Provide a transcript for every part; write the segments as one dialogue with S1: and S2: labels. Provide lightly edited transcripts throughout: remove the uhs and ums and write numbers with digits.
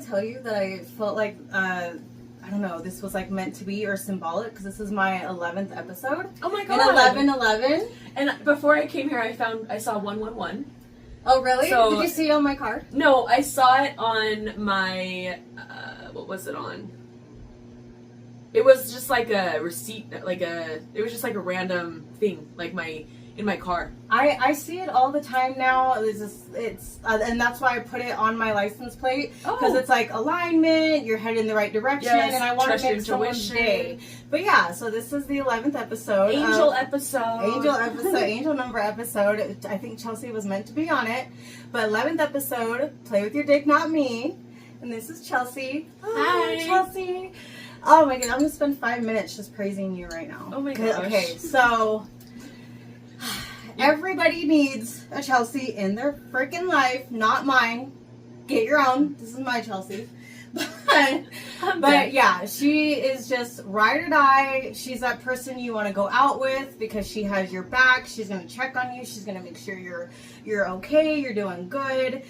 S1: tell you that I felt like, I don't know, this was like meant to be or symbolic because this is my 11th episode.
S2: Oh my god.
S1: And 11.
S2: And before I came here, I saw 111.
S1: Oh, really?
S2: So,
S1: did you see it on my card?
S2: No, I saw it on my, what was it on? It was just like a receipt, it was just like a random thing, like in my car.
S1: I see it all the time now. And that's why I put it on my license plate, because it's like alignment, you're heading in the right direction, and I want to make someone's day. But yeah, so this is the 11th episode.
S2: Angel episode.
S1: Angel number episode. I think Chelsea was meant to be on it. But 11th episode, Play With Your Dick, Not Me. And this is Chelsea.
S2: Hi.
S1: Chelsea. Oh my god, I'm going to spend 5 minutes just praising you right now.
S2: Oh my gosh.
S1: Okay, so everybody needs a Chelsea in their freaking life, not mine. Get your own. This is my Chelsea. But yeah, she is just ride or die. She's that person you want to go out with because she has your back. She's going to check on you. She's going to make sure you're okay, you're doing good.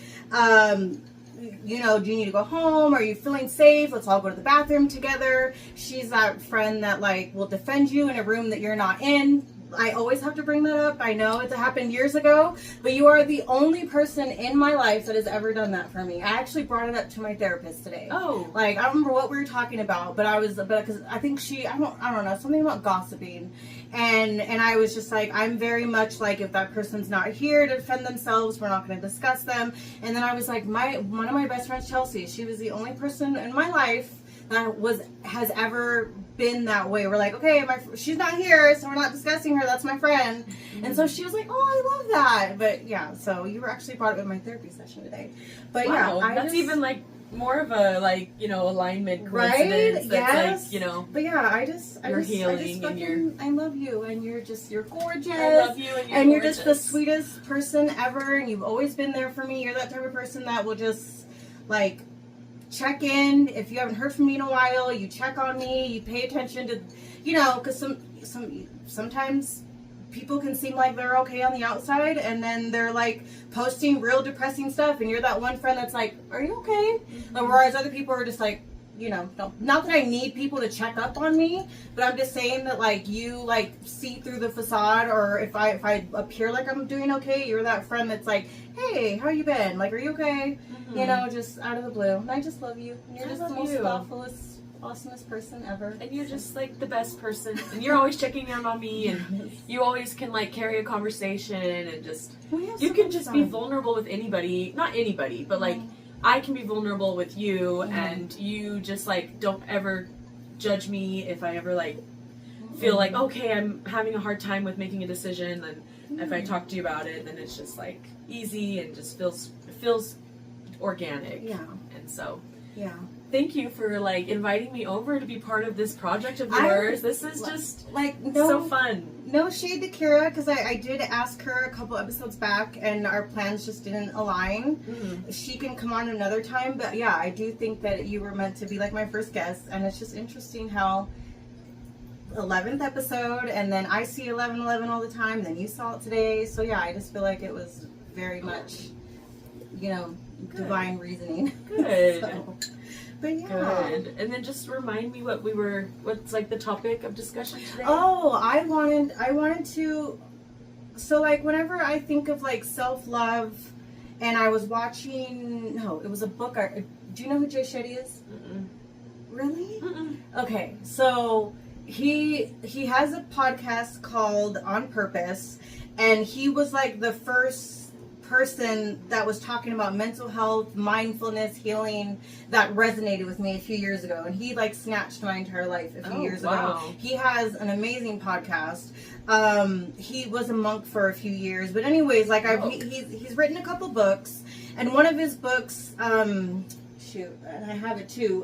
S1: You know, do you need to go home? Are you feeling safe? Let's all go to the bathroom together. She's that friend that like will defend you in a room that you're not in. I always have to bring that up. I know it happened years ago, but you are the only person in my life that has ever done that for me. I actually brought it up to my therapist today.
S2: Oh.
S1: Like, I don't remember what we were talking about, but because I think I don't know, something about gossiping. And I was just like, I'm very much like, if that person's not here to defend themselves, we're not going to discuss them. And then I was like, one of my best friends, Chelsea, she was the only person in my life that has ever been that way. We're like, okay, she's not here, so we're not discussing her. That's my friend. Mm-hmm. And so she was like, oh, I love that. But yeah, so you were actually brought up in my therapy session today. But
S2: wow,
S1: yeah,
S2: that's even like more of a alignment coincidence.
S1: Right?
S2: That's
S1: yes. But yeah,
S2: you're healing
S1: I love you, and you're gorgeous.
S2: I love you, and
S1: you're just the sweetest person ever, and you've always been there for me. You're that type of person that will just like check in. If you haven't heard from me in a while, you check on me, you pay attention to, because sometimes people can seem like they're okay on the outside, and then they're like posting real depressing stuff, and you're that one friend that's like, are you okay? Mm-hmm. Whereas other people are just like, not that I need people to check up on me, but I'm just saying that like you like see through the facade, or if I appear like I'm doing okay, you're that friend that's like, hey, how you been? Like, are you okay? Mm-hmm. Just out of the blue. And I just love you. And you're just the most thoughtfulest, awesomest person ever.
S2: And you're just like the best person. And you're always checking in on me, and you always can like carry a conversation, and just you can just be vulnerable with anybody. Not anybody, but like I can be vulnerable with you, and you just like don't ever judge me if I ever like feel like, okay, I'm having a hard time with making a decision, and if I talk to you about it, then it's just like easy and just feels organic.
S1: Yeah.
S2: And so
S1: thank
S2: you for like inviting me over to be part of this project of yours. This is just
S1: like
S2: so fun.
S1: No shade to Kira, because I did ask her a couple episodes back, and our plans just didn't align. Mm-hmm. She can come on another time, but yeah, I do think that you were meant to be like my first guest, and it's just interesting how 11th episode, and then I see 11/11 all the time, then you saw it today. So yeah, I just feel like it was very much, divine reasoning.
S2: Good.
S1: So, but yeah.
S2: Good. And then just remind me what's like the topic of discussion today?
S1: Oh, I wanted to, so like whenever I think of like self-love, and I was watching, it was a book. Do you know who Jay Shetty is? Mm-mm. Really? Mm-mm. Okay. So he has a podcast called On Purpose, and he was like the first person that was talking about mental health, mindfulness, healing, that resonated with me a few years ago, and he like snatched my entire life a few years ago. He has an amazing podcast. He was a monk for a few years, but anyways, like he's written a couple books, and one of his books, and I have it too,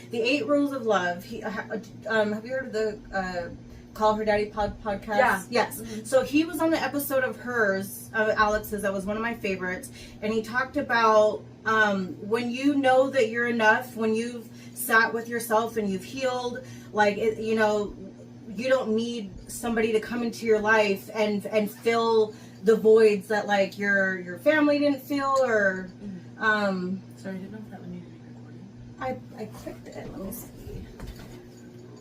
S1: The 8 Rules of Love. Have you heard of the Call Her Daddy podcast?
S2: Yeah.
S1: Yes. Mm-hmm. So he was on the episode of Alex's, that was one of my favorites, and he talked about when you know that you're enough, when you've sat with yourself and you've healed, like you don't need somebody to come into your life and fill the voids that like your family didn't fill, or
S2: sorry, I didn't know if that one needed to be recording.
S1: I clicked it. Let me see.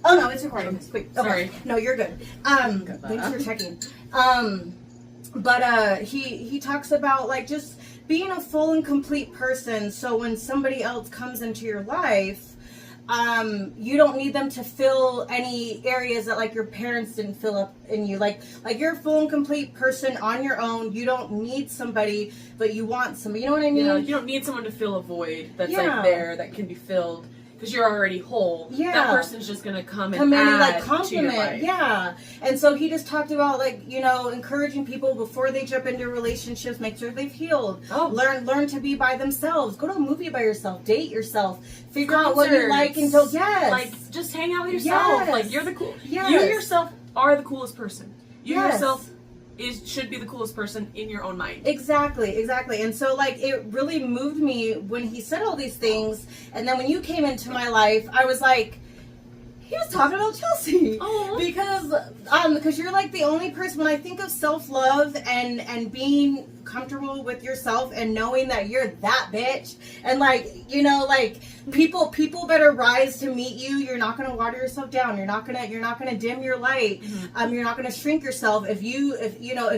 S1: Oh no, it's recording. Quick. Okay.
S2: Sorry.
S1: No, you're good. Thanks for checking. But he talks about like just being a full and complete person. So when somebody else comes into your life, you don't need them to fill any areas that like your parents didn't fill up in you. Like you're a full and complete person on your own. You don't need somebody, but you want somebody. You know what I mean?
S2: Yeah, you don't need someone to fill a void that's like there that can be filled. Because you're already whole. Yeah. That person's just going to come in and like compliment. To your life.
S1: Yeah. And so he just talked about like, you know, encouraging people before they jump into relationships, make sure they've healed. Oh. Learn to be by themselves. Go to a movie by yourself. Date yourself. Figure out what you like and so
S2: like just hang out with yourself. Like you're the cool. Yes. You yourself are the coolest person. You yourself should be the coolest person in your own mind.
S1: Exactly. And so like it really moved me when he said all these things, and then when you came into my life, I was like, he was talking about Chelsea.
S2: Aww.
S1: Because you're like the only person when I think of self-love and being comfortable with yourself and knowing that you're that bitch, and like, you know, like people better rise to meet you. You're not going to water yourself down. You're not going to dim your light. Mm-hmm. You're not going to shrink yourself. If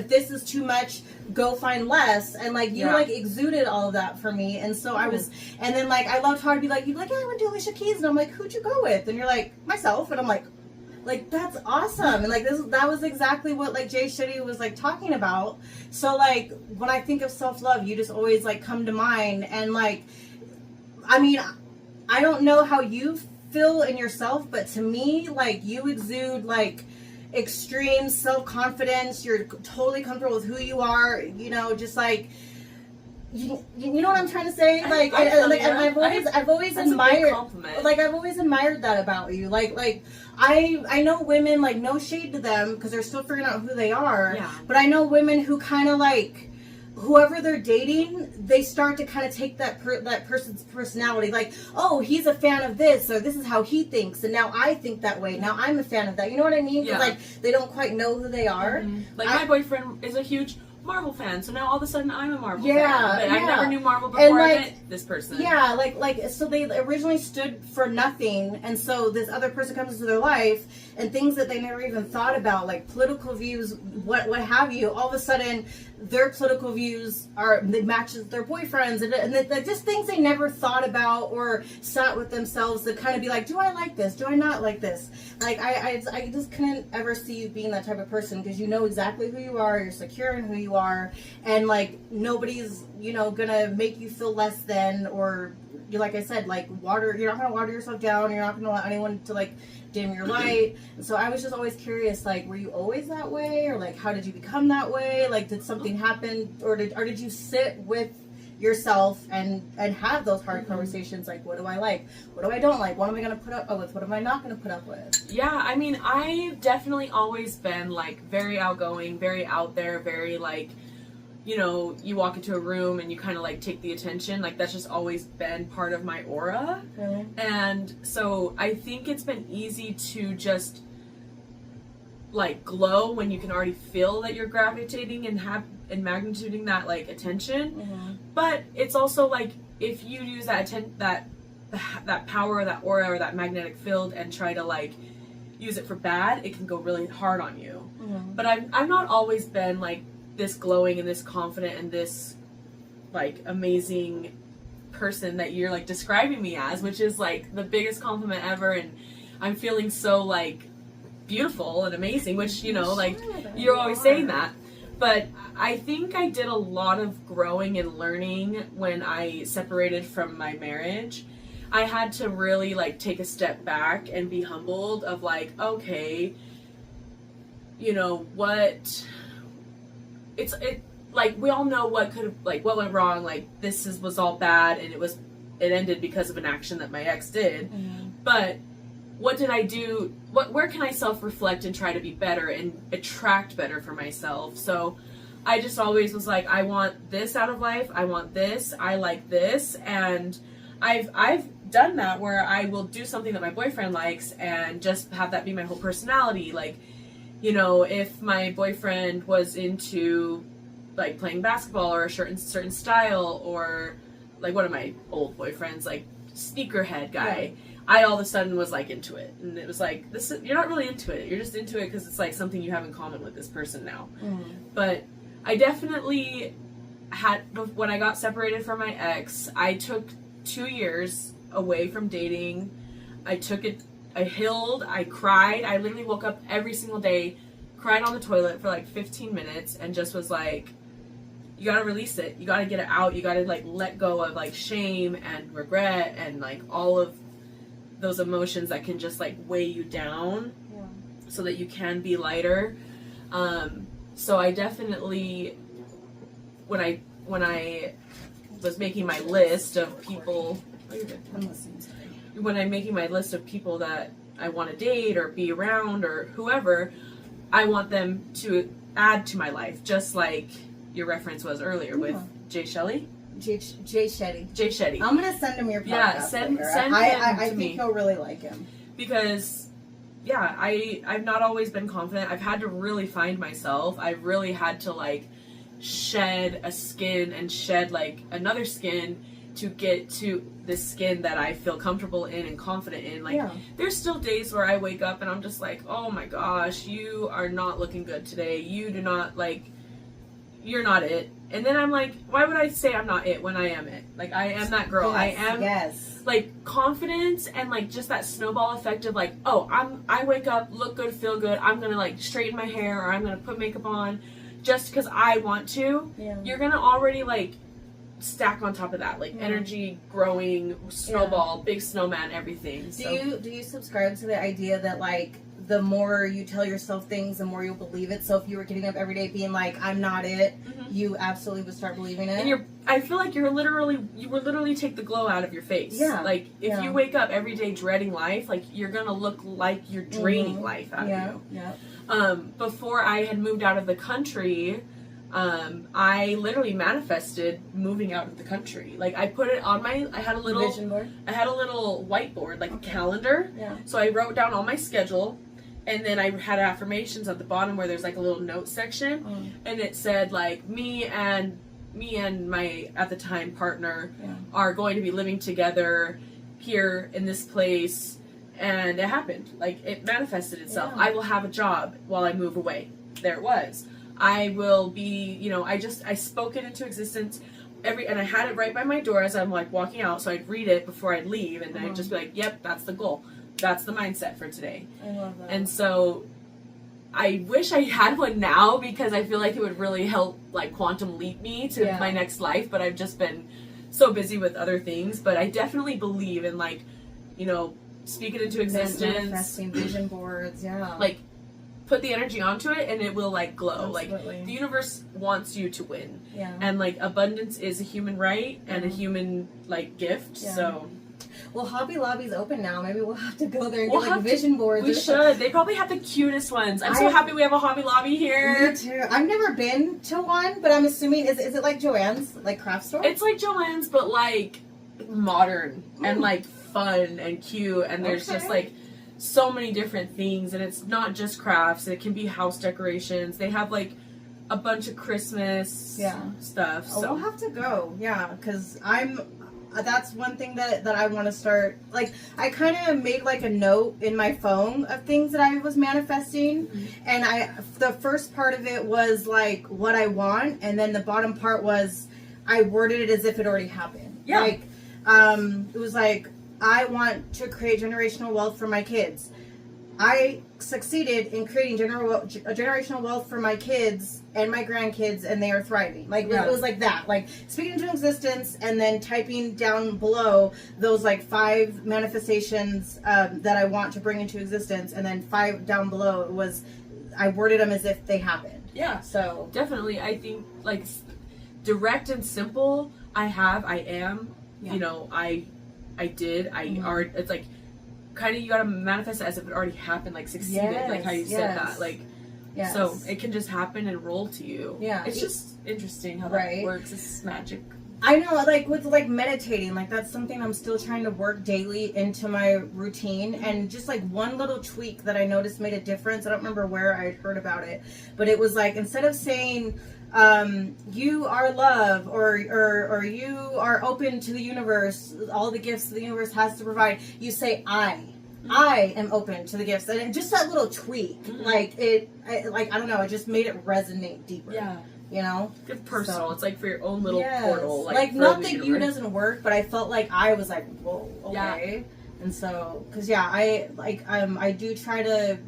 S1: this is too much, go find less. And like you like exuded all of that for me. And so I was, and then like I loved how to be like, you'd be like, yeah, I went to Alicia Keys, and I'm like, who'd you go with? And you're like, myself. And I'm like that's awesome. And like that was exactly what like Jay Shetty was like talking about. So like when I think of self-love, you just always like come to mind. And like, I mean, I don't know how you feel in yourself, but to me, like you exude like extreme self-confidence. You're totally comfortable with who you are, you know, just like you know what I'm trying to say? Like I've always admired, like I've always admired that about you. Like I know women, like no shade to them because they're still figuring out who they are. Yeah. But I know women who kind of like whoever they're dating, they start to kind of take that person's personality. Like, oh, he's a fan of this, or this is how he thinks, and now I think that way. Now I'm a fan of that. You know what I mean? Yeah. Like they don't quite know who they are.
S2: Mm-hmm. Like my boyfriend is a huge Marvel fan, so now all of a sudden I'm a Marvel fan. But I never knew Marvel before I met this person.
S1: Yeah, like so they originally stood for nothing, and so this other person comes into their life, and things that they never even thought about, like political views, what have you, all of a sudden their political views they matches their boyfriends, and like just things they never thought about or sat with themselves to kind of be like, do I like this? Do I not like this? Like I just couldn't ever see you being that type of person because you know exactly who you are, you're secure in who you are, and like nobody's, you know, gonna make you feel less than, or you, like I said, like you're not gonna water yourself down, you're not gonna let anyone to like dim your light. And so I was just always curious, like, were you always that way, or like how did you become that way? Like did something happen, or did you sit with yourself and have those hard conversations, like what do I like, what do I don't like, what am I going to put up with, what am I not going to put up with?
S2: Yeah, I mean, I've definitely always been like very outgoing, very out there, very like, you know, you walk into a room and you kind of like take the attention. Like that's just always been part of my aura. Really? And so I think it's been easy to just like glow when you can already feel that you're gravitating and magnituding that like attention. Mm-hmm. But it's also like if you use that that power or that aura or that magnetic field and try to like use it for bad, it can go really hard on you. Mm-hmm. But I've not always been like this glowing and this confident and this like amazing person that you're like describing me as, which is like the biggest compliment ever, and I'm feeling so like beautiful and amazing, which, you know, like you're always saying that. But I think I did a lot of growing and learning when I separated from my marriage. I had to really like take a step back and be humbled of like, okay, you know, like we all know what could have, like what went wrong, like was all bad, and it ended because of an action that my ex did. Mm-hmm. But what did I do? Where can I self-reflect and try to be better and attract better for myself? So I just always was like, I want this out of life. I want this. I like this. And I've done that where I will do something that my boyfriend likes and just have that be my whole personality. Like, you know, if my boyfriend was into like playing basketball or a certain style, or like one of my old boyfriends, like sneakerhead guy, I all of a sudden was like into it, and it was like, you're not really into it. You're just into it because it's like something you have in common with this person now. But I definitely had, when I got separated from my ex, I took 2 years away from dating. I took it. I healed. I cried. I literally woke up every single day, cried on the toilet for like 15 minutes, and just was like, you gotta release it. You gotta get it out. You gotta like let go of like shame and regret and like all of those emotions that can just like weigh you down, so that you can be lighter. So I definitely, when I was making my list of people, when I'm making my list of people that I want to date or be around or whoever, I want them to add to my life, just like your reference was earlier with Jay Shetty.
S1: Jay Shetty. I'm gonna send him your podcast.
S2: Yeah, send him
S1: I
S2: to me.
S1: think you'll really like him.
S2: Because, yeah, I've not always been confident. I've had to really find myself. I've really had to, like, shed a skin and shed, like, another skin to get to the skin that I feel comfortable in and confident in. Like, there's still days where I wake up and I'm just like, oh my gosh, you are not looking good today. You do not, like, you're not it. And then I'm like, why would I say I'm not it when I am it? Like, I am that girl. I am, like, confidence and, like, just that snowball effect of, like, oh, I wake up, look good, feel good. I'm going to, like, straighten my hair or I'm going to put makeup on just because I want to. You're going to already, like, stack on top of that. Like, energy, growing, snowball, big snowman, everything. So.
S1: Do you subscribe to the idea that, like, the more you tell yourself things, the more you'll believe it? So if you were getting up every day being like, I'm not it, you absolutely would start believing it.
S2: And I feel like you would literally take the glow out of your face. Yeah. Like, if you wake up every day dreading life, like, you're gonna look like you're draining life out of you. Yeah. Before I had moved out of the country, I literally manifested moving out of the country. Like, I put it on I had a little
S1: vision board.
S2: I had a little whiteboard, like a calendar. Yeah. So I wrote down all my schedule. And then I had affirmations at the bottom where there's like a little note section, and it said like me and my at the time partner are going to be living together here in this place, and it happened. Like, it manifested itself. I will have a job while I move away. There it was. I will be, I spoke it into existence. And I had it right by my door as I'm like walking out, so I'd read it before I'd leave, and I'd just be like, yep, that's the goal. That's the mindset for today.
S1: I love that.
S2: And so I wish I had one now, because I feel like it would really help, like, quantum leap me to my next life. But I've just been so busy with other things. But I definitely believe in, like, speak it into existence.
S1: Manifesting vision boards,
S2: Like, put the energy onto it and it will, like, glow. Absolutely. Like, the universe wants you to win. Yeah. And, like, abundance is a human right and a human, like, gift. Yeah. So...
S1: Well, Hobby Lobby's open now. Maybe we'll have to go there and get like vision boards.
S2: We should. They probably have the cutest ones. I'm so happy we have a Hobby Lobby here.
S1: Me too. I've never been to one, but I'm assuming, is it like Joann's, like craft store?
S2: It's like Joann's, but like modern and like fun and cute. And there's just like so many different things. And it's not just crafts. It can be house decorations. They have like a bunch of Christmas stuff.
S1: Oh, so we'll have to go. Yeah, because that's one thing that I want to start. Like, I kind of made like a note in my phone of things that I was manifesting, and the first part of it was like what I want, and then the bottom part was I worded it as if it already happened. Yeah. Like, it was like, I want to create generational wealth for my kids. I succeeded in creating generational wealth for my kids and my grandkids, and they are thriving. Like, it was like that. Like, speaking into existence and then typing down below those, like, 5 manifestations that I want to bring into existence, and then 5 down below was, I worded them as if they happened.
S2: Yeah.
S1: So.
S2: Definitely. I think, like, direct and simple, I am, I did, it's like, kind of, you gotta manifest it as if it already happened, like succeeded, like how you said that, like, so it can just happen and roll to you. Yeah, it's just interesting how that works. It's magic.
S1: I know, like with like meditating, like that's something I'm still trying to work daily into my routine, and just like one little tweak that I noticed made a difference. I don't remember where I had heard about it, but it was like, instead of saying you are love, or you are open to the universe, all the gifts the universe has to provide, you say I am open to the gifts. And just that little tweak, like I don't know, it just made it resonate deeper.
S2: Yeah.
S1: You know?
S2: It's personal. So, it's like for your own little
S1: yes.
S2: portal.
S1: Like not that you doesn't work, but I felt like I was like, whoa, okay. Yeah. And so, cause yeah, I do try to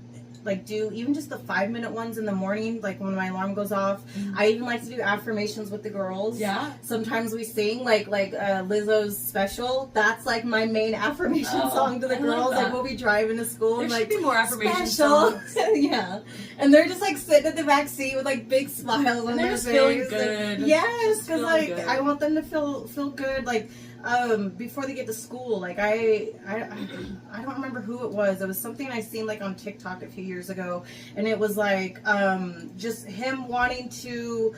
S1: like do even just the 5-minute ones in the morning, like when my alarm goes off. I even like to do affirmations with the girls.
S2: Yeah.
S1: Sometimes we sing like Lizzo's Special. That's like my main affirmation song to the girls. Like we'll be driving to school.
S2: There
S1: and
S2: should
S1: like
S2: be more affirmation
S1: songs. Yeah. And they're just like sitting at the back seat with like big smiles on their
S2: just
S1: face.
S2: Feeling good.
S1: Yes, because like
S2: good.
S1: I want them to feel good. Like before they get to school, like I don't remember who it was. It was something I seen like on TikTok a few years ago, and it was like just him wanting to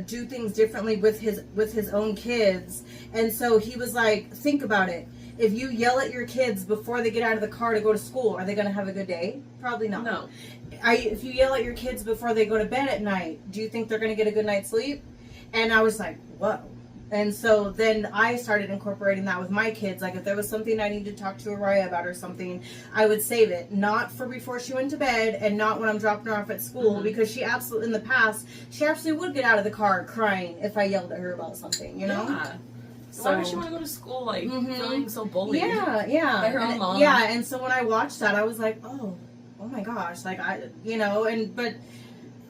S1: do things differently with his own kids. And so he was like, think about it. If you yell at your kids before they get out of the car to go to school, are they going to have a good day? Probably not.
S2: No.
S1: If you yell at your kids before they go to bed at night, do you think they're going to get a good night's sleep? And I was like, whoa. And so then I started incorporating that with my kids. Like if there was something I needed to talk to Araya about or something, I would save it. Not for before she went to bed, and not when I'm dropping her off at school, because she absolutely, in the past, she absolutely would get out of the car crying if I yelled at her about something, you know?
S2: Yeah. So why would she want to go to school like feeling so bullied?
S1: Yeah.
S2: By her own mom.
S1: Yeah, and so when I watched that, I was like, oh my gosh, like but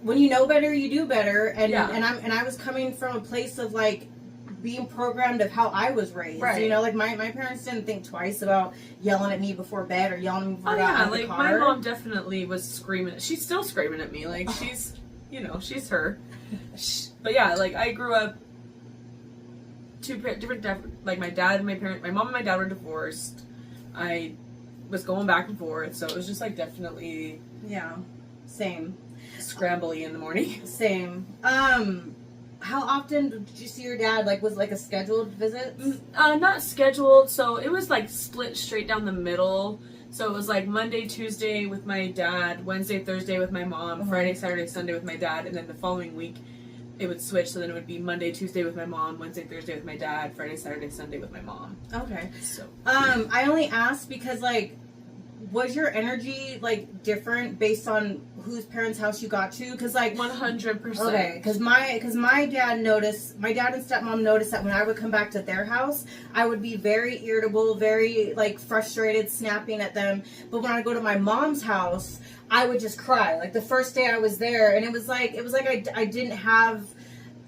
S1: when you know better, you do better, and I was coming from a place of like being programmed of how I was raised.
S2: Right.
S1: You know, like my parents didn't think twice about yelling at me before bed or yelling at me before I got out of the car.
S2: My mom definitely was screaming. She's still screaming at me. Like she's, she's her. But yeah, like I grew up two different, like my dad and my mom and my dad were divorced. I was going back and forth, so it was just like definitely
S1: same
S2: scrambly in the morning.
S1: Same. How often did you see your dad? Like, was it like a scheduled visit?
S2: Not scheduled. So it was like split straight down the middle. So it was like Monday, Tuesday with my dad, Wednesday, Thursday with my mom, Friday, Saturday, Sunday with my dad, and then the following week it would switch. So then it would be Monday, Tuesday with my mom, Wednesday, Thursday with my dad, Friday, Saturday, Sunday with my mom.
S1: Okay.
S2: So
S1: I only asked because like, was your energy like different based on whose parents' house you got to? Because like
S2: 100%.
S1: Okay, because my dad and stepmom noticed that when I would come back to their house, I would be very irritable, very like frustrated, snapping at them. But when I go to my mom's house, I would just cry. Like the first day I was there, and it was like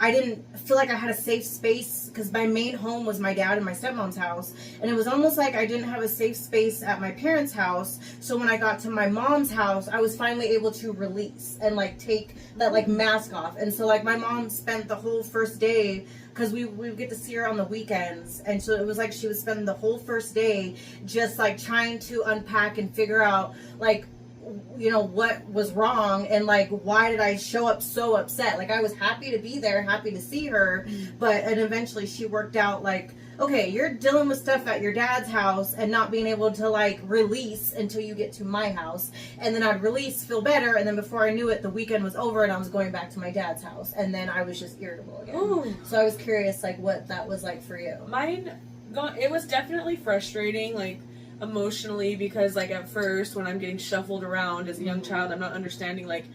S1: I didn't feel like I had a safe space, because my main home was my dad and my stepmom's house, and it was almost like I didn't have a safe space at my parents' house. So when I got to my mom's house, I was finally able to release and like take that like mask off. And so like my mom spent the whole first day, because we would get to see her on the weekends, and so it was like she would spend the whole first day just like trying to unpack and figure out like, what was wrong, and like why did I show up so upset. Like I was happy to be there, happy to see her, and eventually she worked out like, okay, you're dealing with stuff at your dad's house and not being able to like release until you get to my house. And then I'd release, feel better, and then before I knew it, the weekend was over and I was going back to my dad's house, and then I was just irritable again. Ooh. So I was curious like what that was like for you.
S2: It was definitely frustrating, like emotionally, because like at first when I'm getting shuffled around as a young child, I'm not understanding like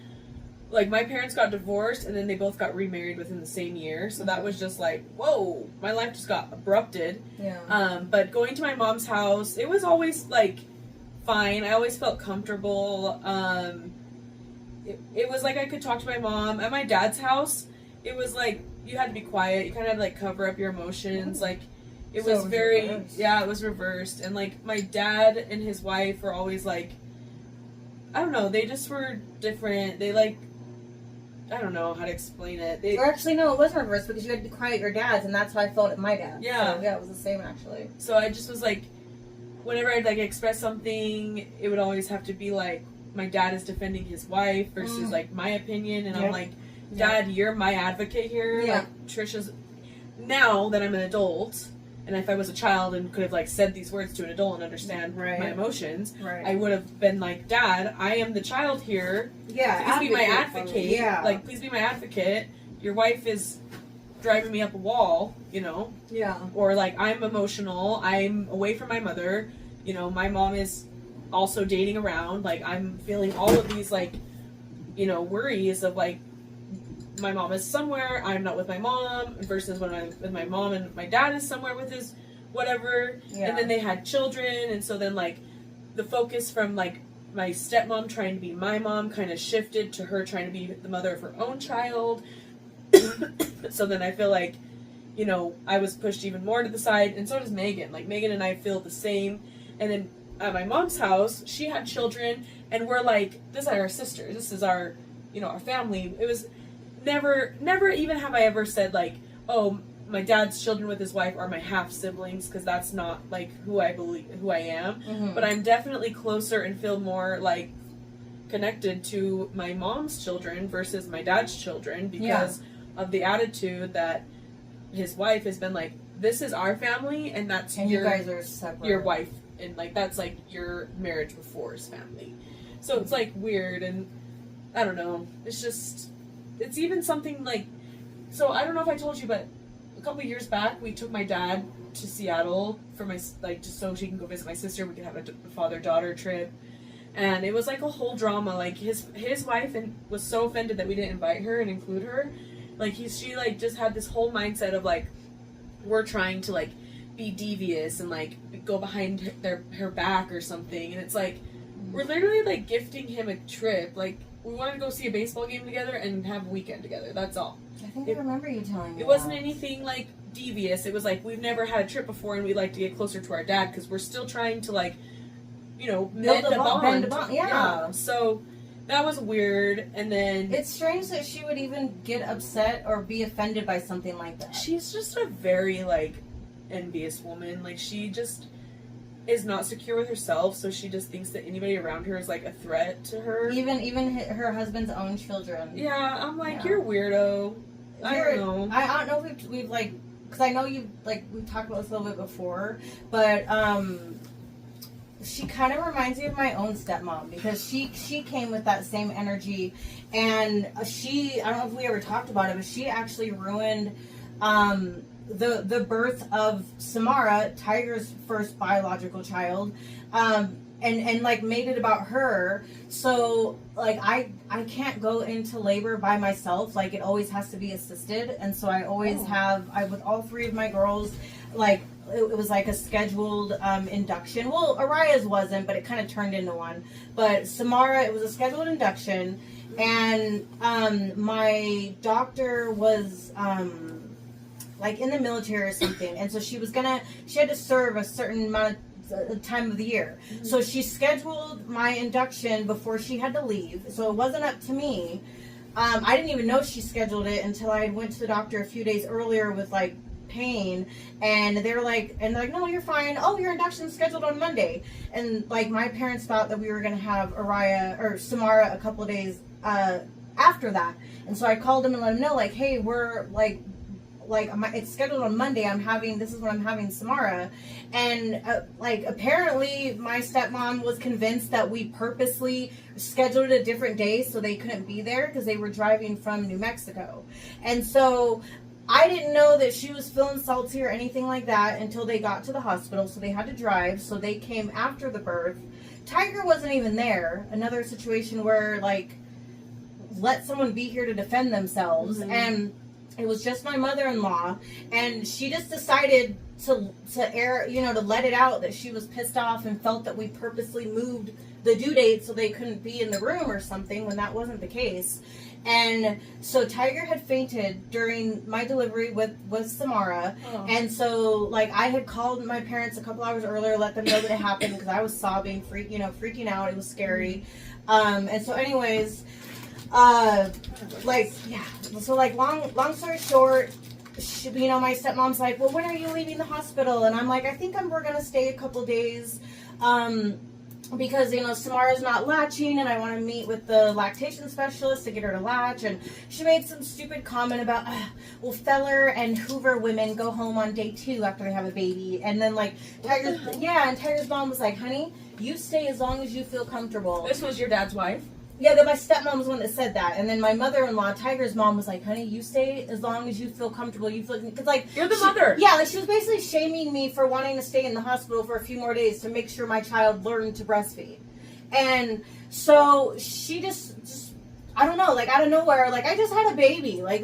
S2: my parents got divorced and then they both got remarried within the same year, so that was just like, whoa, my life just got abrupted. But going to my mom's house, it was always like fine. I always felt comfortable. It was like I could talk to my mom. At my dad's house, it was like you had to be quiet, you kind of had to like cover up your emotions. Like it was very reversed. It was reversed. And like my dad and his wife were always like, I don't know, they just were different. They like, I don't know how to explain it.
S1: Or actually no, it was reversed, because you had to be quiet at your dad's, and that's how I felt at my dad's.
S2: Yeah.
S1: So, it was the same actually.
S2: So I just was like, whenever I'd like express something, it would always have to be like my dad is defending his wife versus like my opinion, and I'm like, Dad, you're my advocate here. Like Trisha's now that I'm an adult, and if I was a child and could have like said these words to an adult and understand my emotions, I would have been like, Dad, I am the child here.
S1: Yeah,
S2: please be my advocate.
S1: Yeah.
S2: Like, please be my advocate. Your wife is driving me up a wall, you know?
S1: Yeah.
S2: Or like, I'm emotional. I'm away from my mother. You know, my mom is also dating around. Like, I'm feeling all of these like, you know, worries of like, my mom is somewhere, I'm not with my mom, versus when I'm with my mom and my dad is somewhere with his whatever. Yeah. And then they had children, and so then like the focus from like my stepmom trying to be my mom kind of shifted to her trying to be the mother of her own child. So then I feel like, you know, I was pushed even more to the side, and so does Megan. Like, Megan and I feel the same. And then at my mom's house, she had children, and we're like, this is our sisters, this is our, you know, our family. It was never even have I ever said like, oh, my dad's children with his wife are my half siblings, because that's not like who I am. Mm-hmm. But I'm definitely closer and feel more like connected to my mom's children versus my dad's children, because of the attitude that his wife has been like, this is our family, and that's
S1: and you guys are separate.
S2: Your wife, and like that's like your marriage before's family. So it's like weird, and I don't know. It's just. It's even something like, so I don't know if I told you, but a couple of years back, we took my dad to Seattle for my, like, just so she can go visit my sister. We could have a father-daughter trip. And it was like a whole drama. Like, his wife was so offended that we didn't invite her and include her. Like, she, like, just had this whole mindset of, like, we're trying to, like, be devious and, like, go behind her back or something. And it's like, we're literally, like, gifting him a trip. Like, we wanted to go see a baseball game together and have a weekend together. That's all.
S1: I think I remember you telling me
S2: it wasn't anything, like, devious. It was like, we've never had a trip before, and we'd like to get closer to our dad, because we're still trying to, like, you know, bend a bond. Yeah. So that was weird. And then
S1: it's strange that she would even get upset or be offended by something like that.
S2: She's just a very, like, envious woman. Like, she just is not secure with herself, so she just thinks that anybody around her is like a threat to her.
S1: Even her husband's own children.
S2: Yeah, I'm like, you're a weirdo. I don't know.
S1: I don't know if we've like, because I know you've like we've talked about this a little bit before, but she kind of reminds me of my own stepmom, because she came with that same energy, and I don't know if we ever talked about it, but she actually ruined the birth of Samara, Tiger's first biological child, and like made it about her. So like I can't go into labor by myself. Like, it always has to be assisted, and so I always with all three of my girls, like it was like a scheduled induction. Well, Araya's wasn't, but it kind of turned into one. But Samara, it was a scheduled induction, and my doctor was like in the military or something, and so she had to serve a certain amount of time of the year. Mm-hmm. So she scheduled my induction before she had to leave, so it wasn't up to me. I didn't even know she scheduled it until I went to the doctor a few days earlier with like pain, and they're like, no, you're fine. Oh, your induction's scheduled on Monday. And like, my parents thought that we were gonna have Samara a couple of days after that, and so I called them and let them know, like, hey, we're like it's scheduled on Monday. This is when I'm having Samara. And like, apparently my stepmom was convinced that we purposely scheduled it a different day so they couldn't be there, because they were driving from New Mexico. And so I didn't know that she was feeling salty or anything like that until they got to the hospital, so they had to drive. So they came after the birth. Tiger wasn't even there. Another situation where, like, let someone be here to defend themselves. Mm-hmm. And it was just my mother-in-law, and she just decided to let it out that she was pissed off and felt that we purposely moved the due date so they couldn't be in the room or something, when that wasn't the case. And so Tiger had fainted during my delivery with Samara. Oh. And so, like, I had called my parents a couple hours earlier, let them know that it happened, because I was sobbing, freaking out. It was scary. And so anyways, so like, long story short, my stepmom's like, well, when are you leaving the hospital? And I'm like, I think we're gonna stay a couple days. because, you know, Samara's not latching and I want to meet with the lactation specialist to get her to latch. And she made some stupid comment about, well, Feller and Hoover women go home on day 2 after they have a baby. And then, like, Tiger's mom was like, honey, you stay as long as you feel comfortable.
S2: This was your dad's wife?
S1: Yeah, my stepmom was the one that said that. And then my mother-in-law, Tiger's mom, was like, honey, you stay as long as you feel comfortable. You feel, because, like,
S2: you're the mother.
S1: Yeah, like, she was basically shaming me for wanting to stay in the hospital for a few more days to make sure my child learned to breastfeed. And so she just I don't know, like, out of nowhere, like, I just had a baby. Like,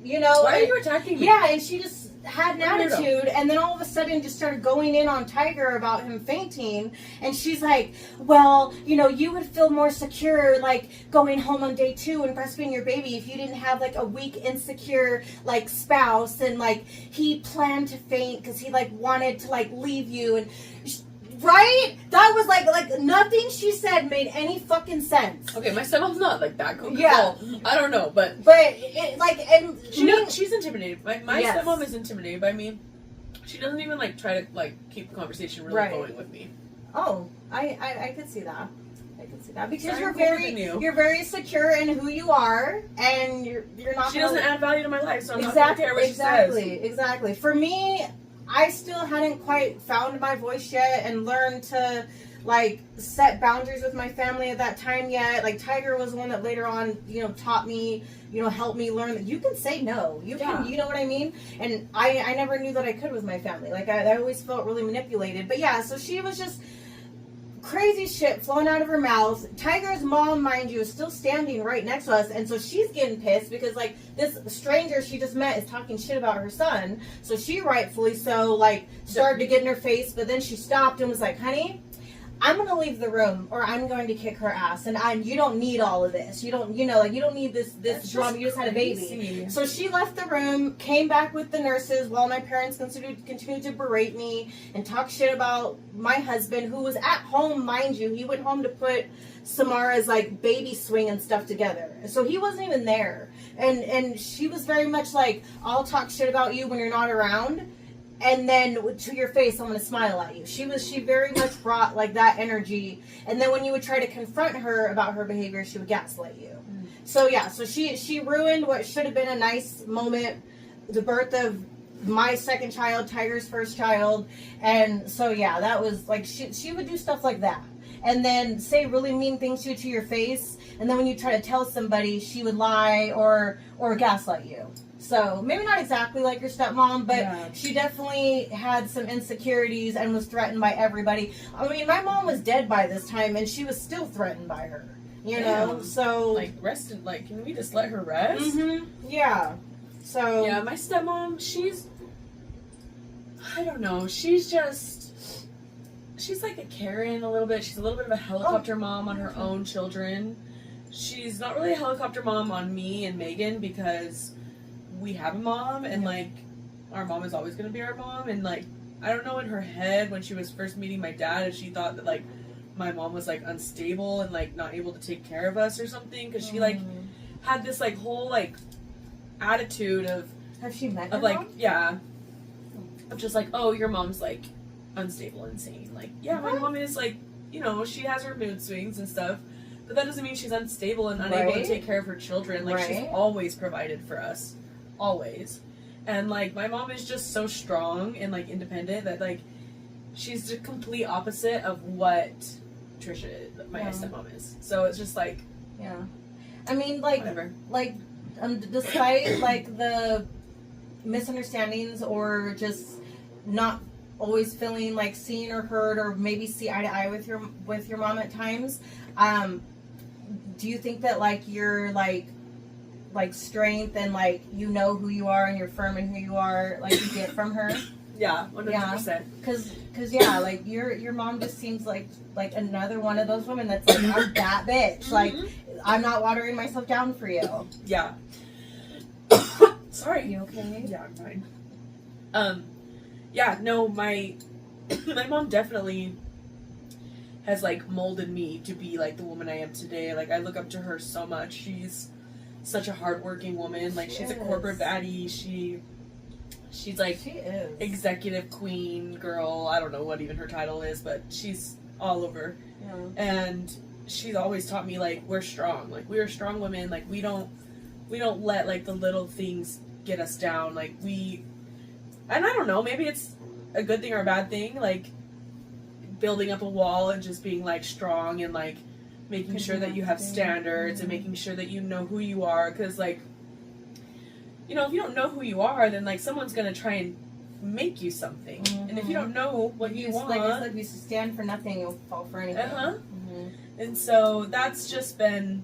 S1: you know.
S2: Why are you attacking me?
S1: Yeah, and she just had an attitude, and then all of a sudden just started going in on Tiger about him fainting, and she's like, well, you know, you would feel more secure, like, going home on day 2 and breastfeeding your baby if you didn't have, like, a weak, insecure, like, spouse, and, like, he planned to faint because he, like, wanted to, like, leave you, and... Right? That was like nothing she said made any fucking sense.
S2: Okay, my stepmom's not like that.
S1: Yeah.
S2: Well, I don't know, but
S1: it, like, and
S2: she's intimidated. My
S1: yes.
S2: stepmom is intimidated by me. She doesn't even like try to like keep the conversation really going with me.
S1: Oh, I could see that. I could see that because
S2: you're
S1: you're very secure in who you are, and you're not.
S2: She doesn't add value to my life, so I'm not gonna care what she says.
S1: Exactly. For me, I still hadn't quite found my voice yet and learned to, like, set boundaries with my family at that time yet. Like, Tiger was the one that later on, you know, taught me, you know, helped me learn that you can say no. You can, you know what I mean? And I never knew that I could with my family. Like, I always felt really manipulated. But yeah, so she was just crazy shit flowing out of her mouth. Tiger's mom, mind you, is still standing right next to us, and so she's getting pissed because, like, this stranger she just met is talking shit about her son. So she rightfully so, like, started to get in her face, but then she stopped and was like, honey, I'm gonna leave the room or I'm going to kick her ass, and you don't need all of this. You don't, you know, like, you don't need this drama. You just had a baby. So she left the room, came back with the nurses while my parents continued to berate me and talk shit about my husband, who was at home, mind you. He went home to put Samara's, like, baby swing and stuff together, so he wasn't even there. And she was very much like, I'll talk shit about you when you're not around, and then to your face, I'm going to smile at you. She very much brought, like, that energy. And then when you would try to confront her about her behavior, she would gaslight you. So yeah, so she ruined what should have been a nice moment, the birth of my second child, Tiger's first child. And so yeah, that was like, she would do stuff like that. And then say really mean things to your face. And then when you try to tell somebody, she would lie or gaslight you. So, maybe not exactly like your stepmom, but she definitely had some insecurities and was threatened by everybody. I mean, my mom was dead by this time, and she was still threatened by her. You know? So... Like,
S2: can we just let her rest?
S1: Mm-hmm. Yeah. So...
S2: Yeah, my stepmom, she's... I don't know. She's just... She's like a Karen a little bit. She's a little bit of a helicopter mom on her own children. She's not really a helicopter mom on me and Megan because... we have a mom, and like our mom is always going to be our mom, and like I don't know, in her head when she was first meeting my dad, if she thought that like my mom was like unstable and like not able to take care of us or something, because she like had this like whole like attitude of,
S1: have she met
S2: of
S1: her
S2: like
S1: mom?
S2: of just like, oh, your mom's like unstable, insane. Like, yeah, my mom is like, you know, she has her mood swings and stuff, but that doesn't mean she's unstable and unable to take care of her children. Like, she's always provided for us. Always. And like my mom is just so strong and like independent that like she's the complete opposite of what Trisha is, my stepmom is. So it's just like,
S1: I mean, like,
S2: whatever.
S1: Like, despite like the misunderstandings or just not always feeling like seen or heard or maybe see eye to eye with your mom at times, do you think that like you're like strength and like you know who you are and you're firm in who you are, like you get from her?
S2: Yeah, 100%.
S1: Cause yeah, like your mom just seems like another one of those women that's like, I'm that bitch. Like, I'm not watering myself down for you.
S2: Yeah. Sorry.
S1: You okay?
S2: Yeah, I'm fine. Yeah, no, my mom definitely has like molded me to be like the woman I am today. Like, I look up to her so much. She's such a hardworking woman. Like, she's a corporate baddie. She's like, she is executive queen girl. I don't know what even her title is, but she's all over.
S1: Yeah.
S2: And she's always taught me, like, we're strong. Like, we are strong women. Like, we don't let, like, the little things get us down. Like, and I don't know, maybe it's a good thing or a bad thing, like, building up a wall and just being, like, strong and, like, making sure that you have standards and making sure that you know who you are. Because, like, you know, if you don't know who you are, then, like, someone's going to try and make you something. And if you don't know what you want...
S1: Like, if you stand for nothing, you'll fall for anything.
S2: And so that's just been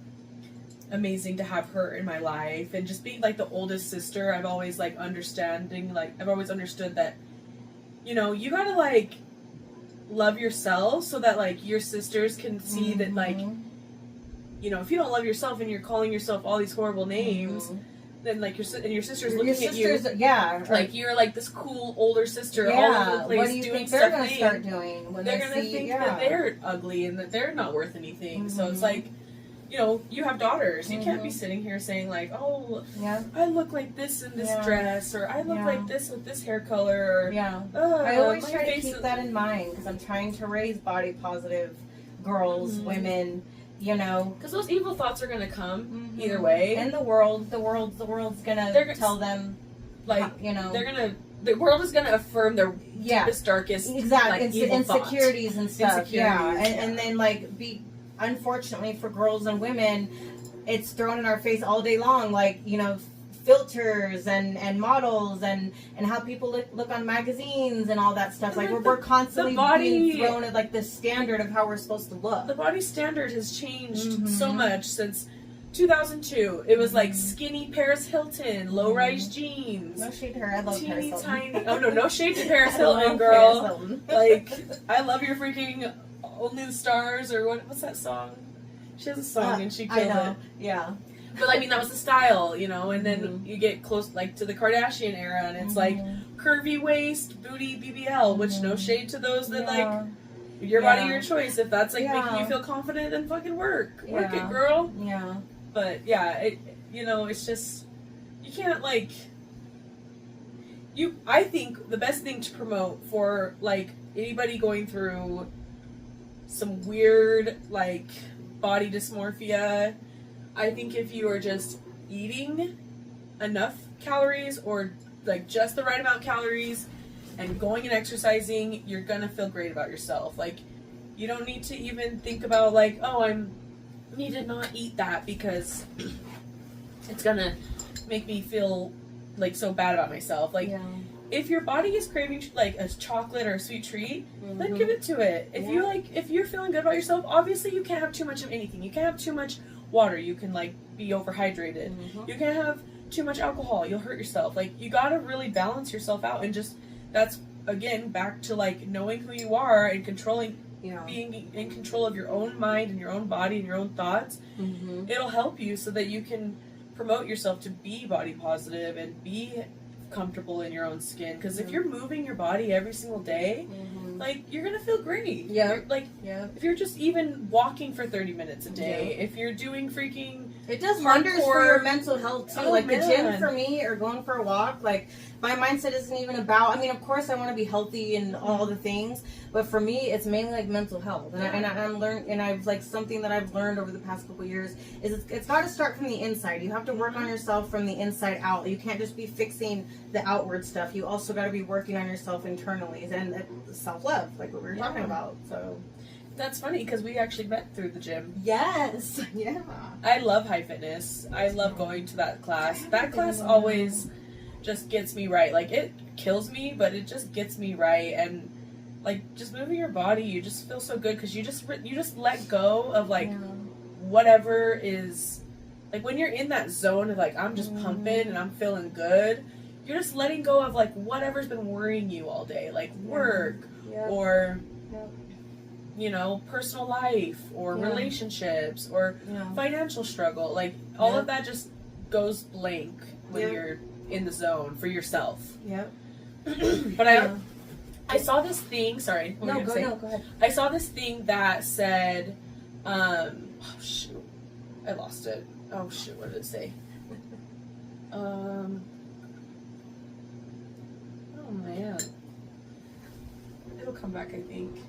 S2: amazing to have her in my life. And just being, like, the oldest sister, I've always, like, I've always understood that, you know, you gotta, like, love yourself so that, like, your sisters can see that, like, you know, if you don't love yourself and you're calling yourself all these horrible names, then, like, your sisters looking at you, like, you're, like, this cool older sister all over the place
S1: what do you
S2: doing
S1: think they're
S2: stuff.
S1: Gonna start doing when
S2: they're gonna think that they're ugly and that they're not worth anything. So it's like, you know, you have daughters. You can't be sitting here saying, like, oh, I look like this in this dress, or I look like this with this hair color. Or,
S1: I always try to keep that in mind because I'm trying to raise body positive girls, women, you know.
S2: Because those evil thoughts are going to come either way.
S1: And the world's going to tell them,
S2: like,
S1: you know.
S2: The world is going to affirm their deepest, darkest, like, evil
S1: insecurities
S2: thoughts.
S1: And stuff. And then, like, unfortunately for girls and women, it's thrown in our face all day long, like, you know, filters and models and how people look on magazines and all that stuff. Like, we're constantly being thrown at, like, the standard of how we're supposed to look.
S2: The body standard has changed so much since 2002. It was like skinny Paris Hilton, low-rise jeans.
S1: No shade to her. I love Paris Hilton.
S2: Tiny. Oh no shade to Paris Hilton, girl. Like, I love your freaking Only the Stars, or what's that song? She has a song and she killed it.
S1: Yeah.
S2: But I mean, that was the style, you know, and then you get close, like, to the Kardashian era, and it's like curvy waist, booty, BBL, which no shade to those that, like, your body, your choice. If that's, like, making you feel confident, then fucking work it, girl.
S1: Yeah.
S2: But yeah, you know, it's just, you can't, like, I think the best thing to promote for, like, anybody going through some weird, like, body dysmorphia, I think if you are just eating enough calories, or, like, just the right amount of calories, and going and exercising, you're gonna feel great about yourself. Like, you don't need to even think about, like, oh, I need to not eat that because it's gonna make me feel, like, so bad about myself. Like, if your body is craving, like, a chocolate or a sweet treat, then give it to it. If you're feeling good about yourself, obviously you can't have too much of anything. You can't have too much water. You can, like, be overhydrated. You can't have too much alcohol. You'll hurt yourself. Like, you gotta really balance yourself out, and just, that's, again, back to, like, knowing who you are and controlling, being in control of your own mind and your own body and your own thoughts. It'll help you so that you can promote yourself to be body positive and be comfortable in your own skin. Because if you're moving your body every single day, like, you're gonna feel great. If you're just even walking for 30 minutes a day, if you're doing freaking,
S1: it does wonders for your mental health too. The gym for me, or going for a walk, like, my mindset isn't even about, I mean, of course I want to be healthy and all the things, but for me it's mainly, like, mental health. And I'm learned, and I've, like, something that I've learned over the past couple years is it's got to start from the inside. You have to work on yourself from the inside out. You can't just be fixing the outward stuff. You also got to be working on yourself internally, and self-love, like what we were talking about. So
S2: that's funny because we actually met through the gym.
S1: Yes. Yeah.
S2: I love high fitness. I love going to that class. That class always just gets me right. Like, it kills me, but it just gets me right. And, like, just moving your body, you just feel so good because you just let go of, like, whatever is, like, when you're in that zone of, like, I'm just pumping and I'm feeling good, you're just letting go of, like, whatever's been worrying you all day, like work or you know, personal life or relationships or financial struggle. Like, all of that just goes blank when you're in the zone for yourself. But I saw this thing, sorry.
S1: Go ahead.
S2: I saw this thing that said, oh shoot, I lost it. Oh shoot, what did it say? Oh man. It'll come back, I think.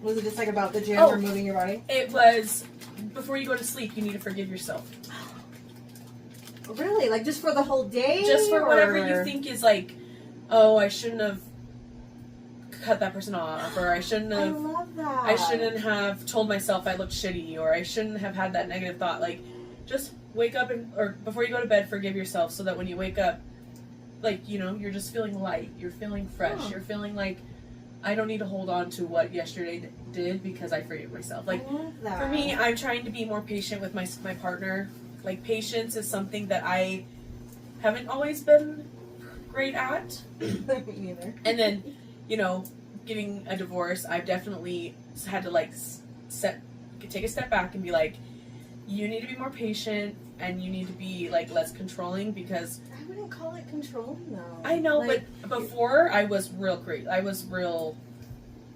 S1: Was it just like about the gym or moving your body?
S2: It was, before you go to sleep, you need to forgive yourself.
S1: Really? Like just for the whole day?
S2: Just for whatever you think is like, oh, I shouldn't have cut that person off, or I shouldn't have.
S1: I love that.
S2: I shouldn't have told myself I looked shitty, or I shouldn't have had that negative thought. Like, just wake up or before you go to bed, forgive yourself, so that when you wake up, like, you know, you're just feeling light, you're feeling fresh, you're feeling like, I don't need to hold on to what yesterday did because I forgave myself. Like, for me, I'm trying to be more patient with my partner. Like, patience is something that I haven't always been great at.
S1: Me neither.
S2: And then, you know, getting a divorce, I've definitely had to, like, take a step back and be like, you need to be more patient and you need to be, like, less controlling, because
S1: I wouldn't call it controlling, though.
S2: I know,
S1: like,
S2: but before I was real great. I was real,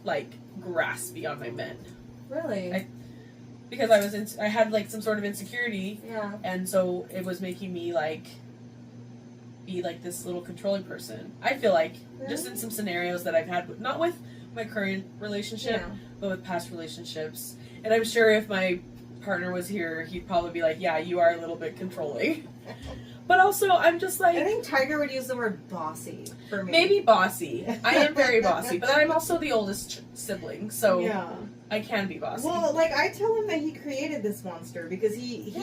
S2: like, graspy on my men.
S1: Really?
S2: Because I had, like, some sort of insecurity.
S1: Yeah.
S2: And so it was making me, like, be, like, this little controlling person. I feel like, just in some scenarios that I've had, not with my current relationship, but with past relationships. And I'm sure if my partner was here, he'd probably be like, yeah, you are a little bit controlling. But also, I'm just like...
S1: I think Tiger would use the word bossy for me.
S2: Maybe bossy. I am very bossy. But I'm also the oldest sibling, so I can be bossy.
S1: Well, like, I tell him that he created this monster because he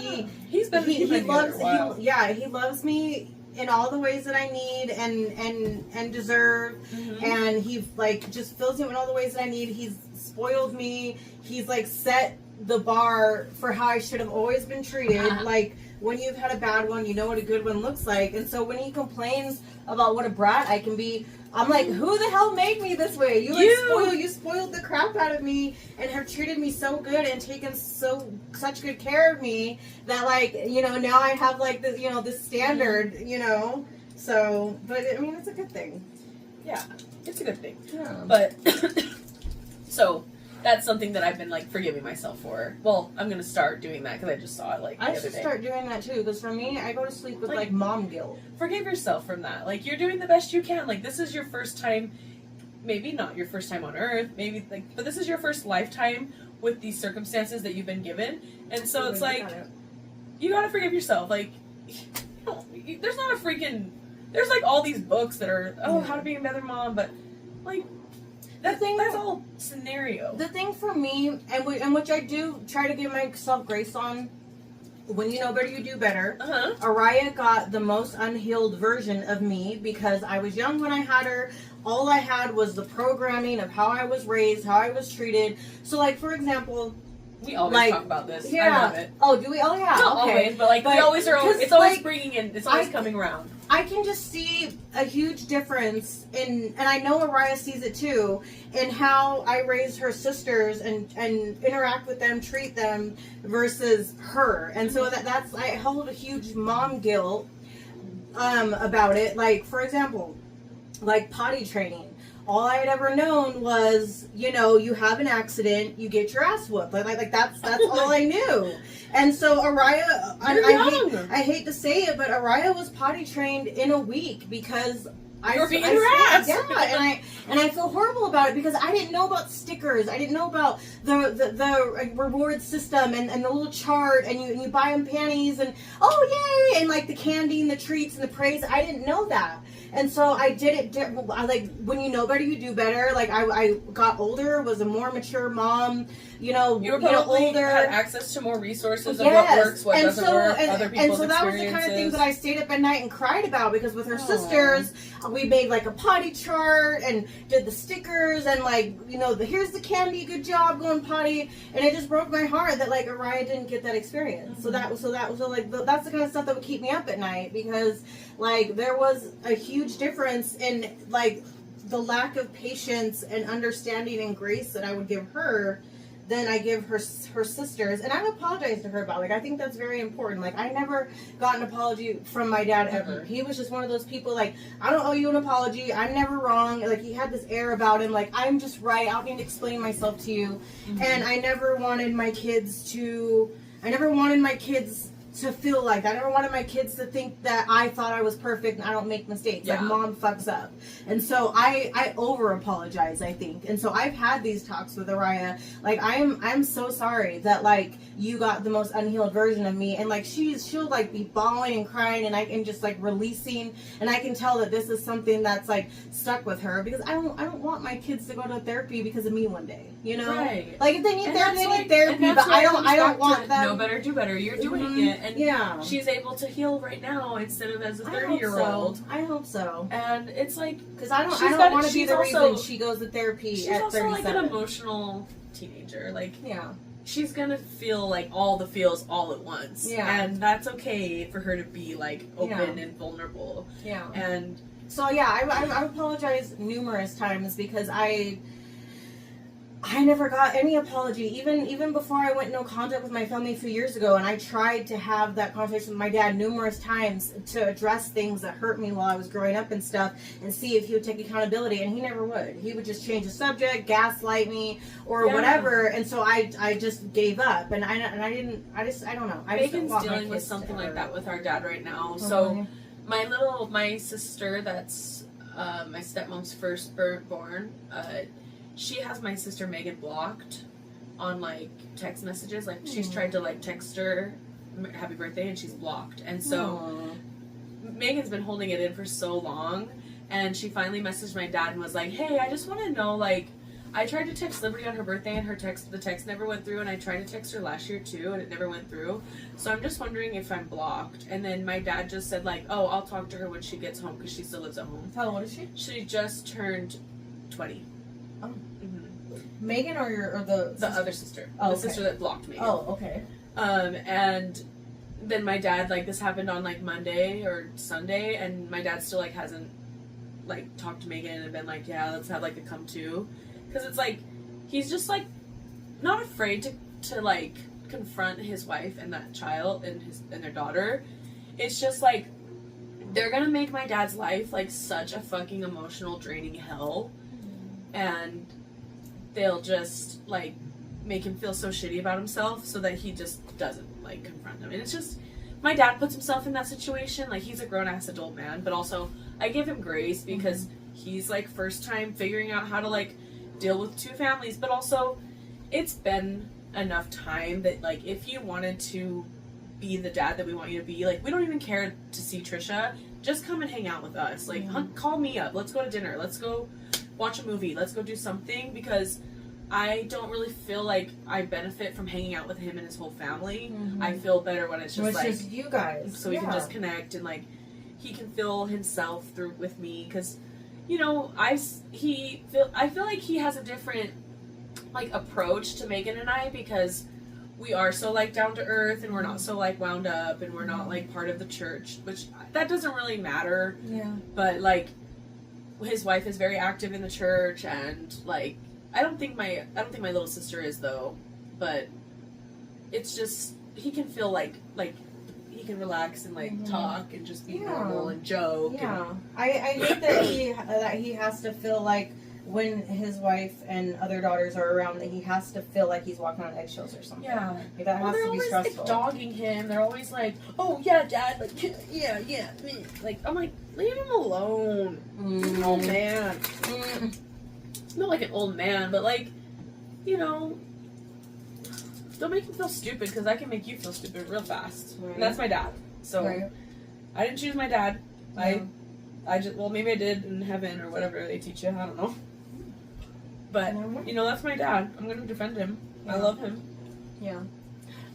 S1: loves me in all the ways that I need and deserve, and he, like, just fills me in all the ways that I need. He's spoiled me. He's, like, set the bar for how I should have always been treated. Like, when you've had a bad one, you know what a good one looks like. And so when he complains about what a brat I can be, I'm like, who the hell made me this way? You spoiled the crap out of me and have treated me so good and taken such good care of me that, like, you know, now I have, like, this, you know, this standard, you know. So, but I mean, it's a good thing.
S2: Yeah, it's a good thing.
S1: Yeah.
S2: But so that's something that I've been, like, forgiving myself for. Well, I'm gonna start doing that because I just saw it, like, the other day. I should start
S1: doing that too, because for me, I go to sleep with, like, mom guilt.
S2: Forgive yourself from that. Like, you're doing the best you can. Like, this is your first time, maybe not your first time on Earth, maybe, like, but this is your first lifetime with these circumstances that you've been given. And so it's like, you gotta forgive yourself. Like, there's not a freaking, there's, like, all these books that are, how to be a better mom, but, like, that's all scenario.
S1: The thing for me, and which I do try to give myself grace on, when you know better, you do better. Araya got the most unhealed version of me because I was young when I had her. All I had was the programming of how I was raised, how I was treated. So, like, for example,
S2: we always talk about this. Yeah. I love it.
S1: Oh, do we? Oh, yeah.
S2: Not
S1: okay.
S2: always, but, like, we always are. It's always, like, bringing in. It's always coming around.
S1: I can just see a huge difference in, and I know Araya sees it too, in how I raise her sisters and interact with them, treat them, versus her. And so that's I hold a huge mom guilt about it. Like, for example, like potty training. All I had ever known was, you know, you have an accident, you get your ass whooped. Like that's all I knew. And so Araya, I hate to say it, but Araya was potty trained in a week because
S2: You're being harassed.
S1: Yeah, and I feel horrible about it because I didn't know about stickers. I didn't know about the reward system and the little chart, and you buy them panties and oh yay, and like the candy and the treats and the praise. I didn't know that. And so I did it, like, when you know better, you do better. Like, I got older, was a more mature mom, you know,
S2: you were probably
S1: older.
S2: Had access to more resources of what works, what doesn't work, other people's
S1: And so that was the kind of thing that I stayed up at night and cried about, because with her sisters, we made, like, a potty chart and did the stickers and, like, you know, here's the candy, good job going potty. And it just broke my heart that, like, Araya didn't get that experience. So that's the kind of stuff that would keep me up at night, because, like, there was a huge difference in, like, the lack of patience and understanding and grace that I would give her than I give her sisters. And I apologize to her about it. Like, I think that's very important. Like, I never got an apology from my dad ever. He was just one of those people, like, I don't owe you an apology, I'm never wrong. Like, he had this air about him, like, I'm just right, I don't need to explain myself to you. And I never wanted my kids to feel like I never wanted my kids to think that I thought I was perfect and I don't make mistakes.
S2: Yeah.
S1: Like mom fucks up. And so I over apologize, I think. And so I've had these talks with Araya. Like I'm so sorry that like you got the most unhealed version of me, and like she'll like be bawling and crying, and I can just like releasing, and I can tell that this is something that's like stuck with her, because I don't want my kids to go to therapy because of me one day, you know?
S2: Right.
S1: Like if they need
S2: And
S1: therapy, they
S2: that's
S1: need therapy,
S2: and
S1: but
S2: that's
S1: I don't want
S2: to
S1: them.
S2: know better, do better. You're doing it, and
S1: yeah,
S2: she's able to heal right now instead of as a
S1: I hope
S2: 30-year-old.
S1: so. I hope so.
S2: And it's like,
S1: Because I don't
S2: she's
S1: want to be the reason she goes to therapy
S2: she's
S1: at
S2: also
S1: 37.
S2: like an emotional teenager. Like,
S1: yeah.
S2: she's gonna feel like all the feels all at once.
S1: Yeah.
S2: And that's okay for her to be like open
S1: Yeah.
S2: and vulnerable.
S1: Yeah.
S2: And
S1: so yeah, I apologized numerous times because I never got any apology, even before I went no contact with my family a few years ago, and I tried to have that conversation with my dad numerous times to address things that hurt me while I was growing up and stuff, and see if he would take accountability, and he never would. He would just change the subject, gaslight me, or whatever, and so I just gave up, and I don't know.
S2: Megan's dealing with something like that with our dad right now. So my sister, that's my stepmom's firstborn, she has my sister Megan blocked on like text messages. Like she's tried to like text her happy birthday and she's blocked. And so Megan's been holding it in for so long, and she finally messaged my dad and was like, hey, I just want to know, like, I tried to text Liberty on her birthday and the text never went through, and I tried to text her last year too and it never went through. So I'm just wondering if I'm blocked. And then my dad just said like, oh, I'll talk to her when she gets home because she still lives at home.
S1: How old is she?
S2: She just turned 20.
S1: Oh.
S2: Mm-hmm.
S1: Megan or the
S2: other sister.
S1: Oh,
S2: the
S1: okay.
S2: sister that blocked me.
S1: Oh, okay.
S2: And then my dad, like, this happened on like Monday or Sunday, and my dad still like hasn't like talked to Megan and been like, yeah, let's have like a come to, because it's like he's just like not afraid to like confront his wife and that child and their daughter. It's just like they're gonna make my dad's life like such a fucking emotional draining hell, and they'll just like make him feel so shitty about himself so that he just doesn't like confront them. And it's just, my dad puts himself in that situation. Like, he's a grown-ass adult man, but also I give him grace because he's like first time figuring out how to like deal with two families, but also it's been enough time that like if you wanted to be the dad that we want you to be, like, we don't even care to see Trisha, just come and hang out with us. Like, call me up, let's go to dinner, let's go watch a movie, let's go do something, because I don't really feel like I benefit from hanging out with him and his whole family. I feel better when it's just
S1: just you guys,
S2: so we can just connect, and like he can feel himself through with me, because you know I feel like he has a different like approach to Megan and I, because we are so like down to earth, and we're not so like wound up, and we're not like part of the church, which that doesn't really matter. Yeah. But like his wife is very active in the church, and like I don't think my little sister is, though, but it's just he can feel like he can relax and like talk and just be normal and joke. Yeah. And
S1: I hate that he has to feel like when his wife and other daughters are around that he has to feel like he's walking on eggshells or something. Yeah. Like that has to be stressful. They're always like
S2: dogging him. They're always like, "Oh yeah, Dad, like yeah, me." Like, I'm like, leave him alone. Oh man. Not like an old man, but like, you know, don't make him feel stupid, because I can make you feel stupid real fast. Right. And that's my dad. So I didn't choose my dad. I just, well, maybe I did in heaven or whatever they teach you. I don't know. But you know, that's my dad. I'm gonna defend him. I love him.
S1: Yeah.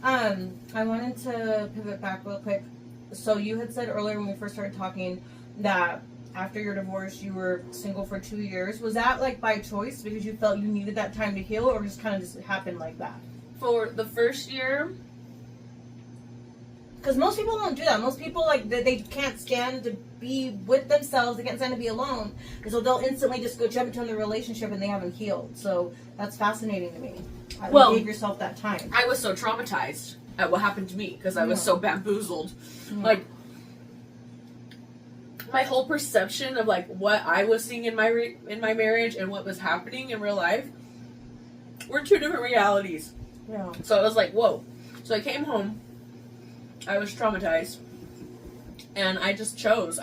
S1: I wanted to pivot back real quick. So you had said earlier when we first started talking that after your divorce, you were single for 2 years. Was that like by choice because you felt you needed that time to heal, or just kind of just happened like that?
S2: For the first year,
S1: because most people don't do that. Most people like they can't stand to be with themselves. They can't stand to be alone, and so they'll instantly just go jump into another relationship and they haven't healed. So that's fascinating to me. You gave yourself that time.
S2: I was so traumatized at what happened to me because I was so bamboozled. Like, my whole perception of like what I was seeing in my marriage and what was happening in real life were two different realities. Yeah. So I was like, whoa. So I came home I was traumatized. And I just chose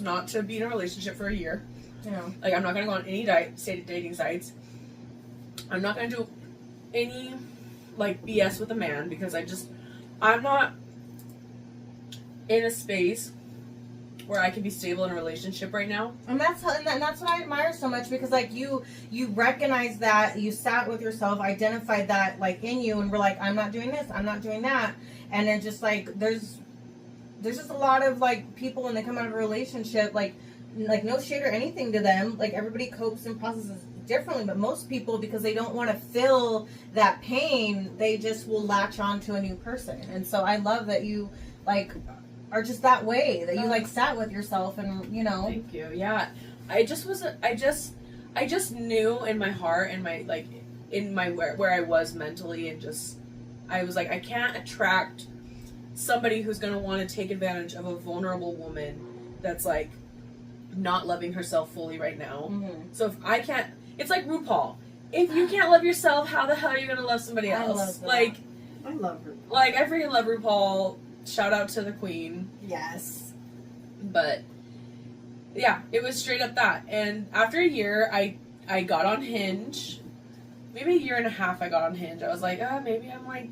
S2: not to be in a relationship for a year.
S1: Yeah.
S2: Like, I'm not going to go on any dating sites. I'm not going to do any, like, BS with a man because I'm not in a space where I can be stable in a relationship right now.
S1: And that's what I admire so much, because like you recognize that, you sat with yourself, identified that like in you, and were like, I'm not doing this, I'm not doing that. And then just like there's just a lot of like people when they come out of a relationship, like no shade or anything to them, like everybody copes and processes differently, but most people, because they don't want to feel that pain, they just will latch on to a new person. And so I love that you like are just that way, that you like sat with yourself and, you know.
S2: Thank you. Yeah. I just knew in my heart and my, like, in my, where I was mentally, and just, I was like, I can't attract somebody who's going to want to take advantage of a vulnerable woman that's like not loving herself fully right now. Mm-hmm. So if I can't, it's like RuPaul. If you can't love yourself, how the hell are you going to love somebody else?
S1: I love that.
S2: Like,
S1: I love RuPaul.
S2: Like, I freaking love RuPaul. Shout out to the queen.
S1: Yes.
S2: But yeah, it was straight up that. And after a year, I got on Hinge. Maybe a year and a half I got on Hinge. I was like, maybe I'm like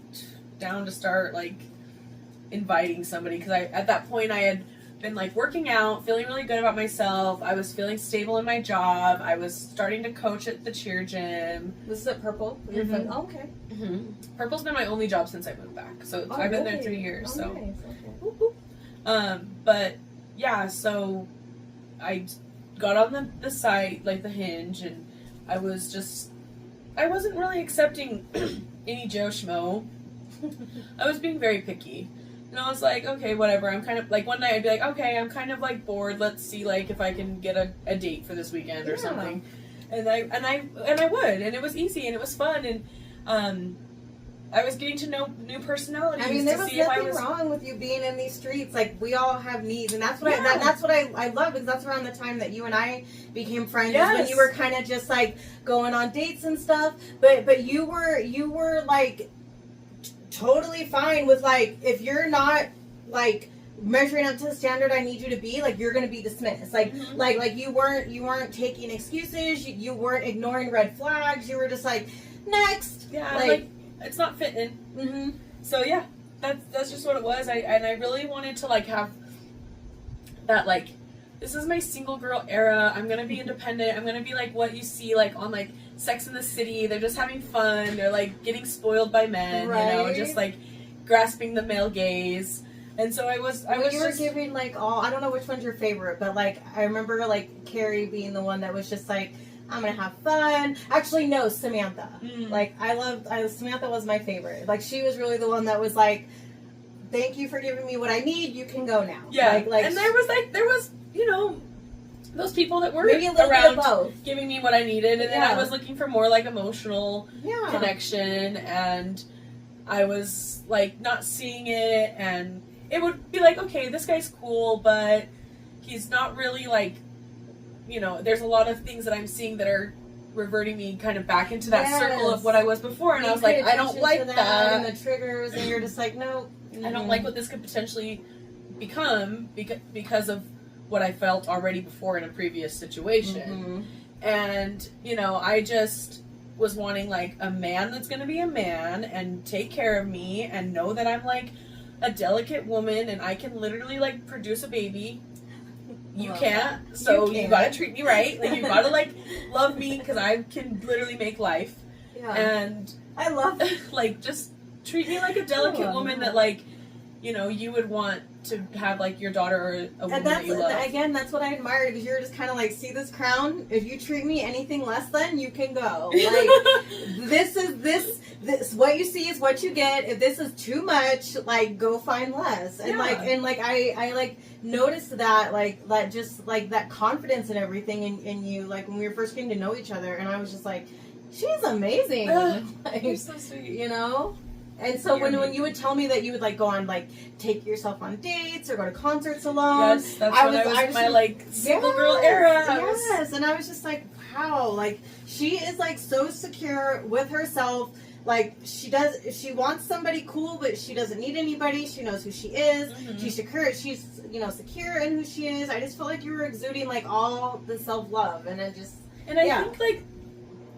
S2: down to start like inviting somebody, because at that point I had been like working out, feeling really good about myself. I was feeling stable in my job. I was starting to coach at the cheer gym.
S1: This is at Purple? Mm-hmm. Oh, okay.
S2: Mm-hmm. Purple's been my only job since I moved back. So I've been there 3 years.
S1: Oh,
S2: so
S1: nice. Okay.
S2: But yeah, so I got on the site, like the Hinge, and I wasn't really accepting any Joe Schmo. I was being very picky. And I was like, okay, whatever. I'm kind of like, one night I'd be like, okay, I'm kind of like bored. Let's see like if I can get a date for this weekend or something. And I would, and it was easy and it was fun, and I was getting to know new personalities.
S1: I mean, there was nothing wrong with you being in these streets. Like, we all have needs, and that's what I love, because that's around the time that you and I became friends. Yes. When you were kind of just like going on dates and stuff. But you were like totally fine with like, if you're not like measuring up to the standard I need you to be, like, you're going to be dismissed. Like, mm-hmm. like you weren't taking excuses. You weren't ignoring red flags. You were just like, next.
S2: Yeah, like it's not fitting. Mm-hmm. So yeah, that's just what it was. I really wanted to like have that, like, this is my single girl era. I'm gonna be independent. I'm gonna be like what you see like on like Sex and the City. They're just having fun. They're like getting spoiled by men, right. You know, just like grasping the male gaze. And so I was
S1: giving like all, I don't know which one's your favorite, but like I remember like Carrie being the one that was just like, I'm gonna have fun. Actually, no, Samantha. Like Samantha was my favorite. Like, she was really the one that was like, thank you for giving me what I need. You can go now.
S2: Yeah. Like, and there was you know, those people that were around giving me what I needed, and then I was looking for more like emotional connection, and I was like not seeing it, and it would be like, okay, this guy's cool, but he's not really like, you know, there's a lot of things that I'm seeing that are reverting me kind of back into that circle of what I was before, and I was like, I don't like that,
S1: and the triggers, and you're just like, no,
S2: I don't like what this could potentially become because of what I felt already before in a previous situation. And, you know, I just was wanting like a man that's going to be a man and take care of me and know that I'm like a delicate woman and I can literally like produce a baby. You can't, so you gotta treat me right. Like, you gotta like love me, because I can literally make life. Yeah. And
S1: I love
S2: like, just treat me like a delicate woman that like, you know, you would want to have like your daughter or a woman that you love.
S1: Again, that's what I admired, because you're just kind of like, see this crown? If you treat me anything less than, you can go. Like, this what you see is what you get. If this is too much, like, go find less. And I like noticed that, like, that just like that confidence and everything in you, like when we first came to know each other, and I was just like, she's amazing. Like,
S2: you're so sweet.
S1: You know? And so when you would tell me that you would like go on, like, take yourself on dates or go to concerts alone,
S2: yes, that's I was my like single girl era.
S1: Yes, and I was just like, wow, like, she is like so secure with herself. like she wants somebody cool, but she doesn't need anybody. She knows who she is. She's secure. She's, you know, secure in who she is. I just felt like you were exuding like all the self-love, and it just,
S2: and I think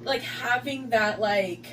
S2: like having that like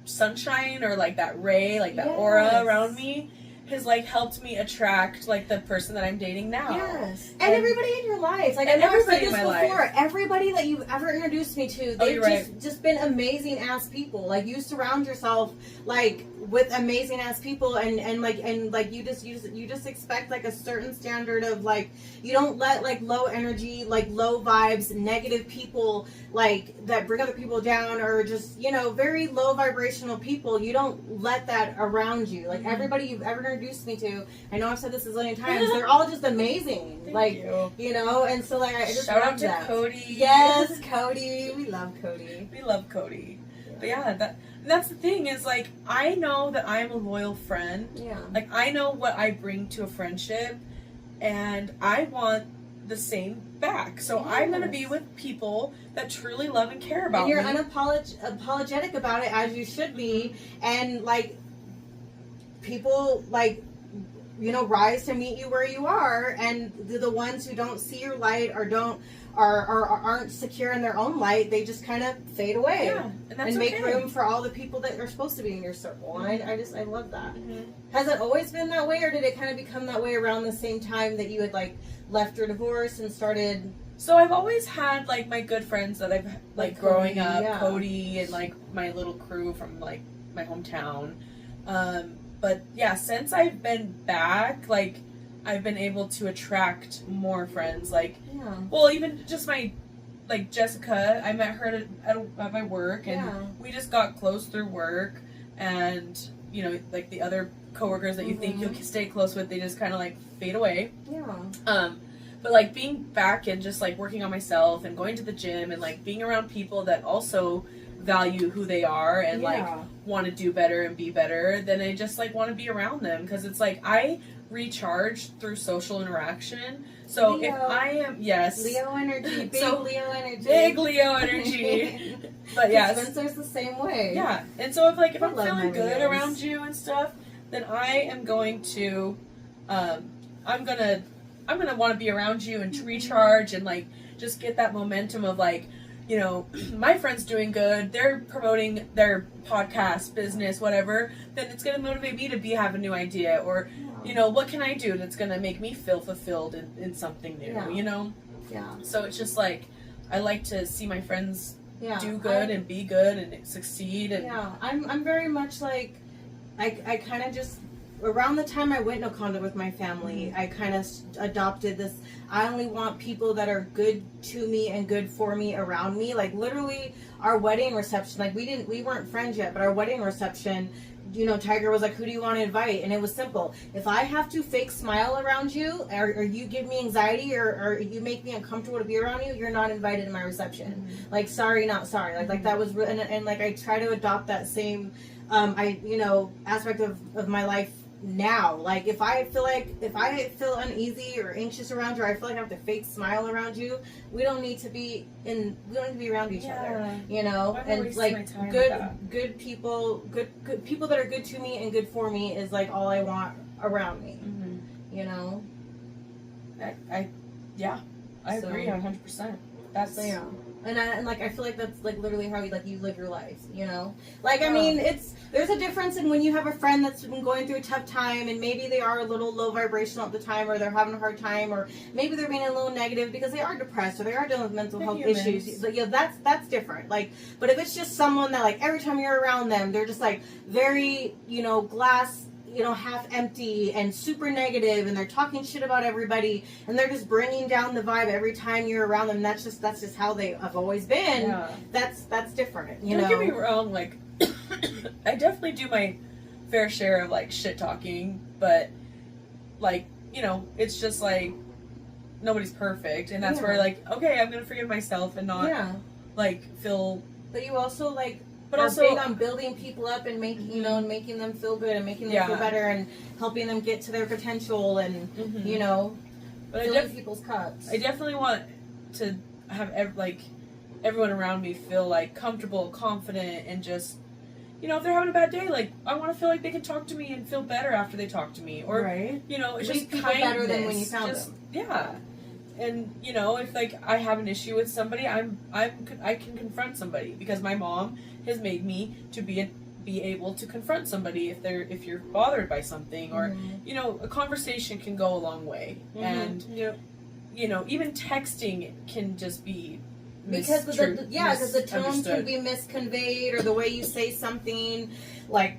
S2: sunshine, or like that ray, like that aura around me has like helped me attract like the person that I'm dating now.
S1: Yes. And everybody in your life. Like, and I've said this before. Life. Everybody that you've ever introduced me to, they've just been amazing ass people. Like, you surround yourself like with amazing ass people, and you just expect like a certain standard of like, you don't let like low energy, like low vibes, negative people like that bring other people down, or just, you know, very low vibrational people. You don't let that around you. Like, everybody you've ever introduced me to, I know I've said this a zillion times, they're all just amazing.
S2: Thank
S1: you know, and so like I just
S2: shout
S1: love
S2: out to
S1: that.
S2: Cody.
S1: Yes, Cody. We love Cody.
S2: We love Cody. But yeah, that's the thing, is like, I know that I'm a loyal friend.
S1: Yeah.
S2: Like, I know what I bring to a friendship, and I want the same back. So I'm going to be with people that truly love and care about me.
S1: And you're unapologetic about it, as you should be. And like, people like, you know, rise to meet you where you are, and the ones who don't see your light or aren't secure in their own light, they just kind of fade away.
S2: Yeah, and
S1: make room for all the people that are supposed to be in your circle. And I love that. Has it always been that way, or did it kind of become that way around the same time that you had like left your divorce and started?
S2: So I've always had like my good friends that I've like growing up, Cody, and like my little crew from like my hometown. But yeah, since I've been back, like, I've been able to attract more friends. Like, well, even just my, like, Jessica, I met her at my work, and we just got close through work. And, you know, like, the other coworkers that you think you'll stay close with, they just kind of, like, fade away.
S1: Yeah.
S2: But, like, being back and just, like, working on myself and going to the gym and, like, being around people that also value who they are and like want to do better and be better, then I just like want to be around them, because it's like I recharge through social interaction. So Leo. If I am
S1: Leo energy,
S2: big Leo energy. But yeah,
S1: Spencer's the same way.
S2: Yeah, and so if I'm feeling good around you and stuff, then I am going to I'm gonna want to be around you and to recharge and like just get that momentum of like, you know, my friend's doing good, they're promoting their podcast, business, whatever, then it's going to motivate me to have a new idea, or, you know, what can I do that's going to make me feel fulfilled in something new, you know? Yeah. So it's just like, I like to see my friends do good and be good and succeed. And
S1: I'm very much like, I kind of just, around the time I went no contact with my family, I kind of adopted this, I only want people that are good to me and good for me around me. Like, literally, our wedding reception, like, we weren't friends yet, but our wedding reception, you know, Tiger was like, who do you want to invite? And it was simple. If I have to fake smile around you, or you give me anxiety, or you make me uncomfortable to be around you, you're not invited to my reception. Like, sorry, not sorry. Like that was, and like, I try to adopt that same, aspect of my life now. Like, if I feel uneasy or anxious around you, or I feel like I have to fake smile around you, we don't need to be around each other, you know. And like good people that are good to me and good for me is like all I want around me, you know.
S2: I agree 100%. That's
S1: And like, I feel like that's like literally how you live your life, you know? Like, I mean, there's a difference in when you have a friend that's been going through a tough time, and maybe they are a little low vibrational at the time, or they're having a hard time, or maybe they're being a little negative because they are depressed, or they are dealing with mental health issues. Like, that's different. Like, but if it's just someone that like every time you're around them, they're just like very, you know, glass, you know, half empty and super negative, and they're talking shit about everybody, and they're just bringing down the vibe every time you're around them. That's just how they have always been. Yeah. That's different.
S2: Don't get me wrong. Like, I definitely do my fair share of like shit talking, but like, you know, it's just like nobody's perfect, and that's where like, okay, I'm gonna forgive myself and not like feel.
S1: But you also like. But also big on building people up and making making them feel good and making them feel better and helping them get to their potential and filling people's cups.
S2: I definitely want to have everyone around me feel like comfortable, confident, and just, you know, if they're having a bad day, like, I want to feel like they can talk to me and feel better after they talk to me. Or, you know, it's just kindness.
S1: Better than when you found them.
S2: Yeah. And, you know, if, like, I have an issue with somebody, I can confront somebody, because my mom has made me to be able to confront somebody if you're bothered by something, or, you know, a conversation can go a long way. And, you know, even texting can just be
S1: because the tone can be misconveyed, or the way you say something, like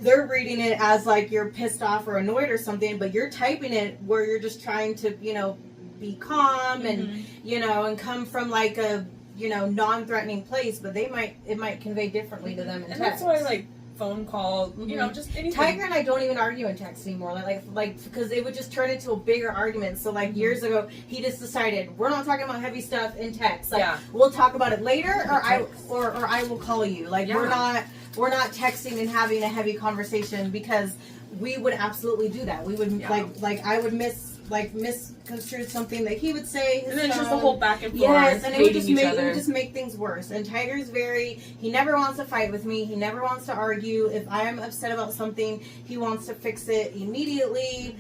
S1: they're reading it as like you're pissed off or annoyed or something, but you're typing it where you're just trying to, you know, be calm and, you know, and come from like a, you know, non-threatening place, but it might convey differently to them in text.
S2: That's why, like, phone call, you know, just anything.
S1: Tiger and I don't even argue in text anymore, like because it would just turn into a bigger argument. So like years ago, he just decided we're not talking about heavy stuff in text. Like we'll talk about it later, or I will call you. Like we're not texting and having a heavy conversation, because we would absolutely do that. We would like I would misconstrue something that he would say,
S2: and then it's just the whole back and forth.
S1: Yes, and it would just make things worse. And Tiger's he never wants to fight with me. He never wants to argue. If I'm upset about something, he wants to fix it immediately.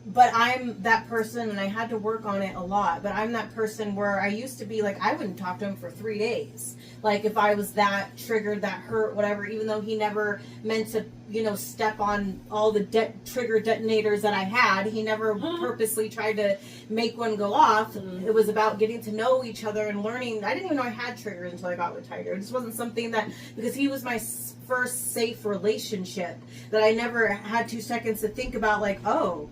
S1: But I'm that person, and I had to work on it a lot. But I'm that person where I used to be like, I wouldn't talk to him for 3 days. Like if I was that triggered, that hurt, whatever, even though he never meant to, you know, step on all the trigger detonators that I had. He never purposely tried to make one go off. It was about getting to know each other and learning. I didn't even know I had triggers until I got with Tiger. It just wasn't something that, because he was my first safe relationship, that I never had 2 seconds to think about, like, oh,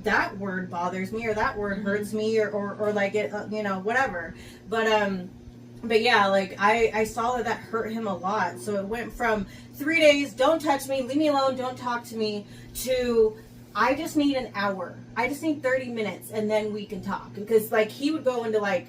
S1: that word bothers me, or that word hurts me, or like it, you know, whatever. But yeah, like I saw that hurt him a lot. So it went from 3 days, don't touch me, leave me alone, don't talk to me, to I just need an hour. I just need 30 minutes, and then we can talk. Because like he would go into like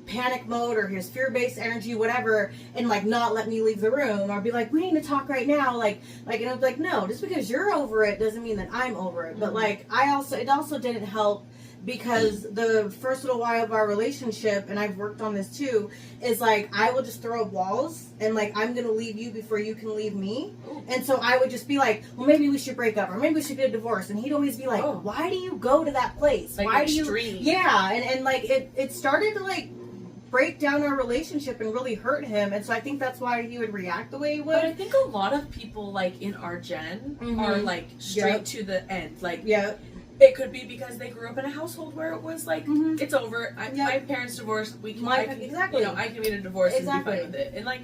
S1: panic mode, or his fear-based energy, whatever, and like not let me leave the room, or be like, we need to talk right now, like and I was like, no, just because you're over it doesn't mean that I'm over it. But like it also didn't help, because the first little while of our relationship, and I've worked on this too, is like I will just throw up walls, and like I'm gonna leave you before you can leave me. And so I would just be like, well, maybe we should break up, or maybe we should get a divorce. And he'd always be like, why do you go to that place?
S2: Like
S1: why
S2: extreme.
S1: do you? Yeah, and like it started to like break down our relationship and really hurt him. And so I think that's why he would react the way he would.
S2: But I think a lot of people like in our gen are like straight to the end. Like it could be because they grew up in a household where it was like it's over. My parents divorced. I can get a divorce and be fine with it. And like,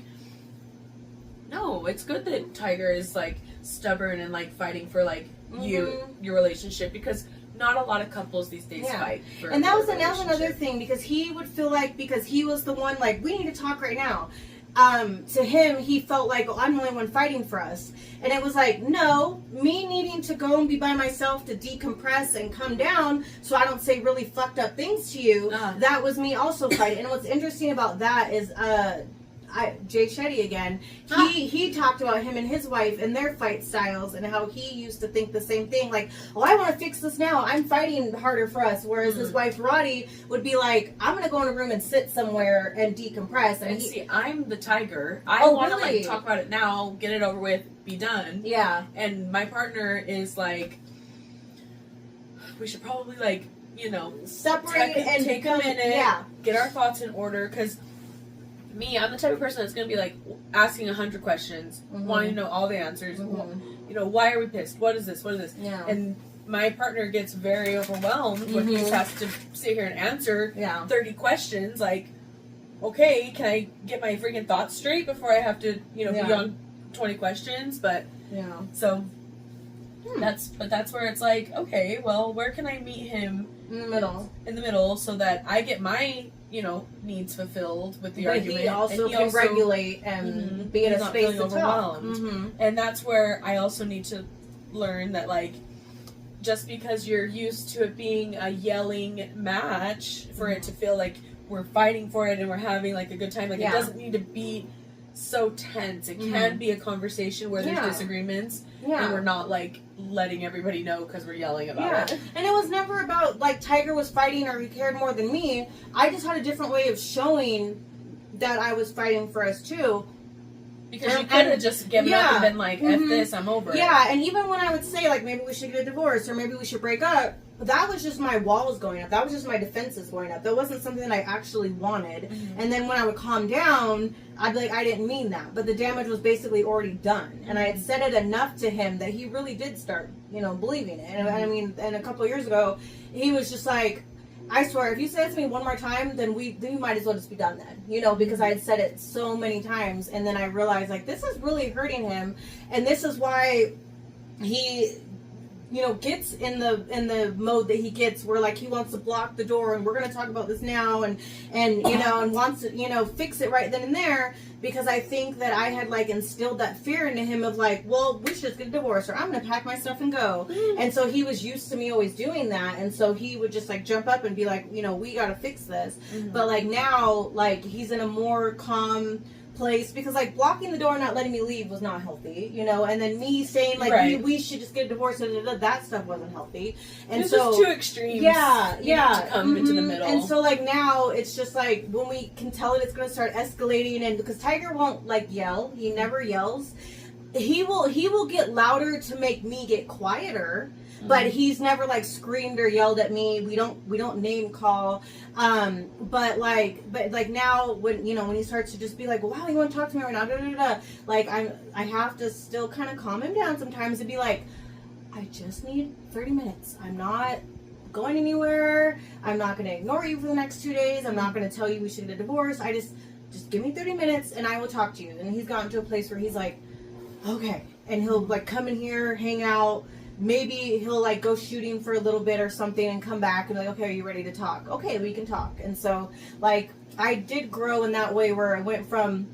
S2: no, it's good that Tiger is like stubborn and like fighting for like your relationship, because not a lot of couples these days fight for
S1: and that was another thing, because he would feel like, because he was the one like, we need to talk right now. To him, he felt like, I'm the only one fighting for us. And it was like, no, me needing to go and be by myself to decompress and come down so I don't say really fucked up things to you, that was me also fighting. And what's interesting about that is Jay Shetty again, he talked about him and his wife and their fight styles, and how he used to think the same thing, like, oh, I want to fix this now, I'm fighting harder for us, whereas his wife Roddy would be like, I'm gonna go in a room and sit somewhere and decompress.
S2: And see, I'm the Tiger. I want to like talk about it now, get it over with, be done. And my partner is like, we should probably like, you know,
S1: separate and
S2: take a minute, get our thoughts in order, because I'm the type of person that's going to be like asking 100 questions, wanting to know all the answers. You know, why are we pissed? What is this? What is this? And my partner gets very overwhelmed when he just has to sit here and answer 30 questions. Like, okay, can I get my freaking thoughts straight before I have to, you know, be on 20 questions? But so that's where it's like, okay, well, where can I meet him
S1: in the
S2: middle, so that I get my, you know, needs fulfilled with the argument.
S1: He also can regulate and be in a space to talk.
S2: And that's where I also need to learn that, like, just because you're used to it being a yelling match, for it to feel like we're fighting for it and we're having like a good time, like it doesn't need to be so tense. It can be a conversation where there's disagreements, and we're not like letting everybody know because we're yelling about it.
S1: And it was never about like Tiger was fighting or he cared more than me. I just had a different way of showing that I was fighting for us too.
S2: Because you could have just given up and been like, F this, I'm over it.
S1: Yeah, and even when I would say, like, maybe we should get a divorce or maybe we should break up, that was just my walls going up. That was just my defenses going up. That wasn't something that I actually wanted. And then when I would calm down, I'd be like, I didn't mean that. But the damage was basically already done. And I had said it enough to him that he really did start, believing it. And I mean, and a couple of years ago, he was just like, I swear, if you say it to me one more time, then we might as well just be done then, because I had said it so many times, and then I realized, like, this is really hurting him, and this is why he, gets in the mode that he gets, where, like, he wants to block the door, and we're going to talk about this now, and wants to, fix it right then and there, because I think that I had, like, instilled that fear into him of, like, well, we should just get a divorce, or I'm going to pack my stuff and go. And so he was used to me always doing that, and so he would just, like, jump up and be like, we got to fix this. But, like, now, like, he's in a more calm place, because, like, blocking the door and not letting me leave was not healthy, and then me saying, like, we should just get a divorce, that stuff wasn't healthy. And
S2: it's
S1: so
S2: just two extremes. To come into the middle.
S1: And so, like, now it's just like when we can tell it, it's going to start escalating, and because Tiger won't, like, yell, he never yells. He will get louder to make me get quieter. But he's never, like, screamed or yelled at me. We don't name call. But now when he starts to just be like, wow, you want to talk to me right now? Da, da, da. Like, I have to still kind of calm him down sometimes and be like, I just need 30 minutes. I'm not going anywhere. I'm not going to ignore you for the next 2 days. I'm not going to tell you we should get a divorce. I just give me 30 minutes and I will talk to you. And he's gotten to a place where he's like, okay. And he'll, like, come in here, hang out. Maybe he'll, like, go shooting for a little bit or something and come back and be like, okay, are you ready to talk? Okay, we can talk. And so, like, I did grow in that way where I went from,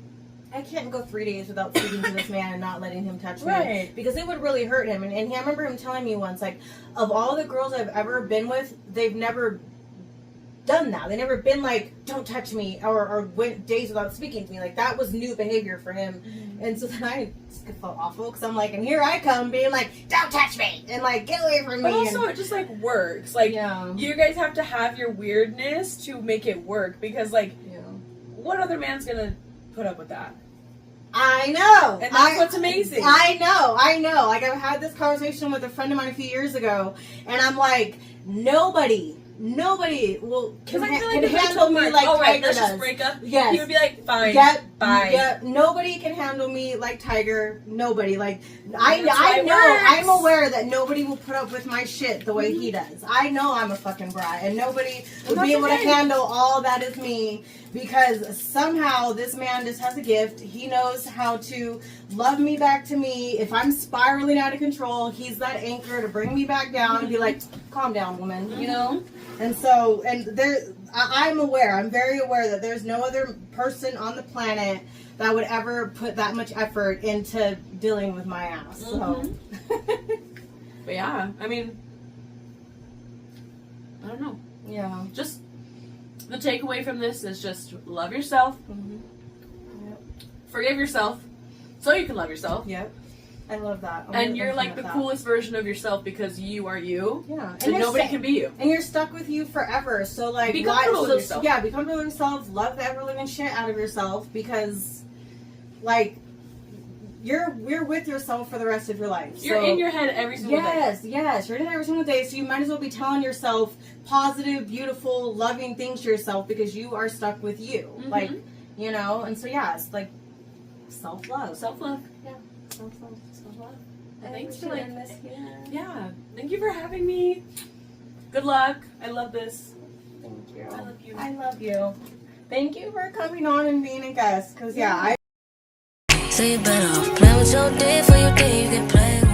S1: I can't go 3 days without speaking to this man and not letting him touch me. Because it would really hurt him. And I remember him telling me once, like, of all the girls I've ever been with, they've never done that. They never been like, don't touch me, or went days without speaking to me. Like, that was new behavior for him. And so then I just felt awful, because I'm like, and here I come being like, don't touch me, and like, get away from me.
S2: But also, it just, like, works. Like, you guys have to have your weirdness to make it work, because, like, what other man's gonna put up with that?
S1: I know.
S2: And that's what's amazing.
S1: I know. Like, I've had this conversation with a friend of mine a few years ago, and I'm like, nobody will can handle me like Tiger does.
S2: Just break up.
S1: Yes.
S2: He would be like, fine, bye.
S1: Yep. Nobody can handle me like Tiger. Nobody. Like, I know. I'm aware that nobody will put up with my shit the way he does. I know I'm a fucking brat, and nobody would be able to handle all that is me, because somehow this man just has a gift. He knows how to love me back to me. If I'm spiraling out of control, he's that anchor to bring me back down and be like, calm down, woman, And so, I'm aware, I'm very aware that there's no other person on the planet that would ever put that much effort into dealing with my ass. So.
S2: But yeah, I mean, I don't know.
S1: Yeah.
S2: Just, the takeaway from this is just love yourself.
S1: Yep.
S2: Forgive yourself so you can love yourself.
S1: Yep. I love that.
S2: And you're like the coolest version of yourself, because you are you.
S1: Yeah.
S2: And nobody can be you.
S1: And you're stuck with you forever. So, like,
S2: be comfortable with yourself.
S1: Yeah, be comfortable with yourself. Love the ever living shit out of yourself, because, like, you're with yourself for the rest of your life.
S2: You're in your head every single day.
S1: Yes, you're in it every single day. So you might as well be telling yourself positive, beautiful, loving things to yourself, because you are stuck with you. Like, and so it's like self-love.
S2: Self-love.
S1: Yeah. Self-love.
S2: Thanks for this. Yeah. Thank you for having me. Good luck. I love this.
S1: Thank you.
S2: I love you.
S1: I love you. Thank you for coming on and being a guest. Because, So you better off play with your day for your day you can play.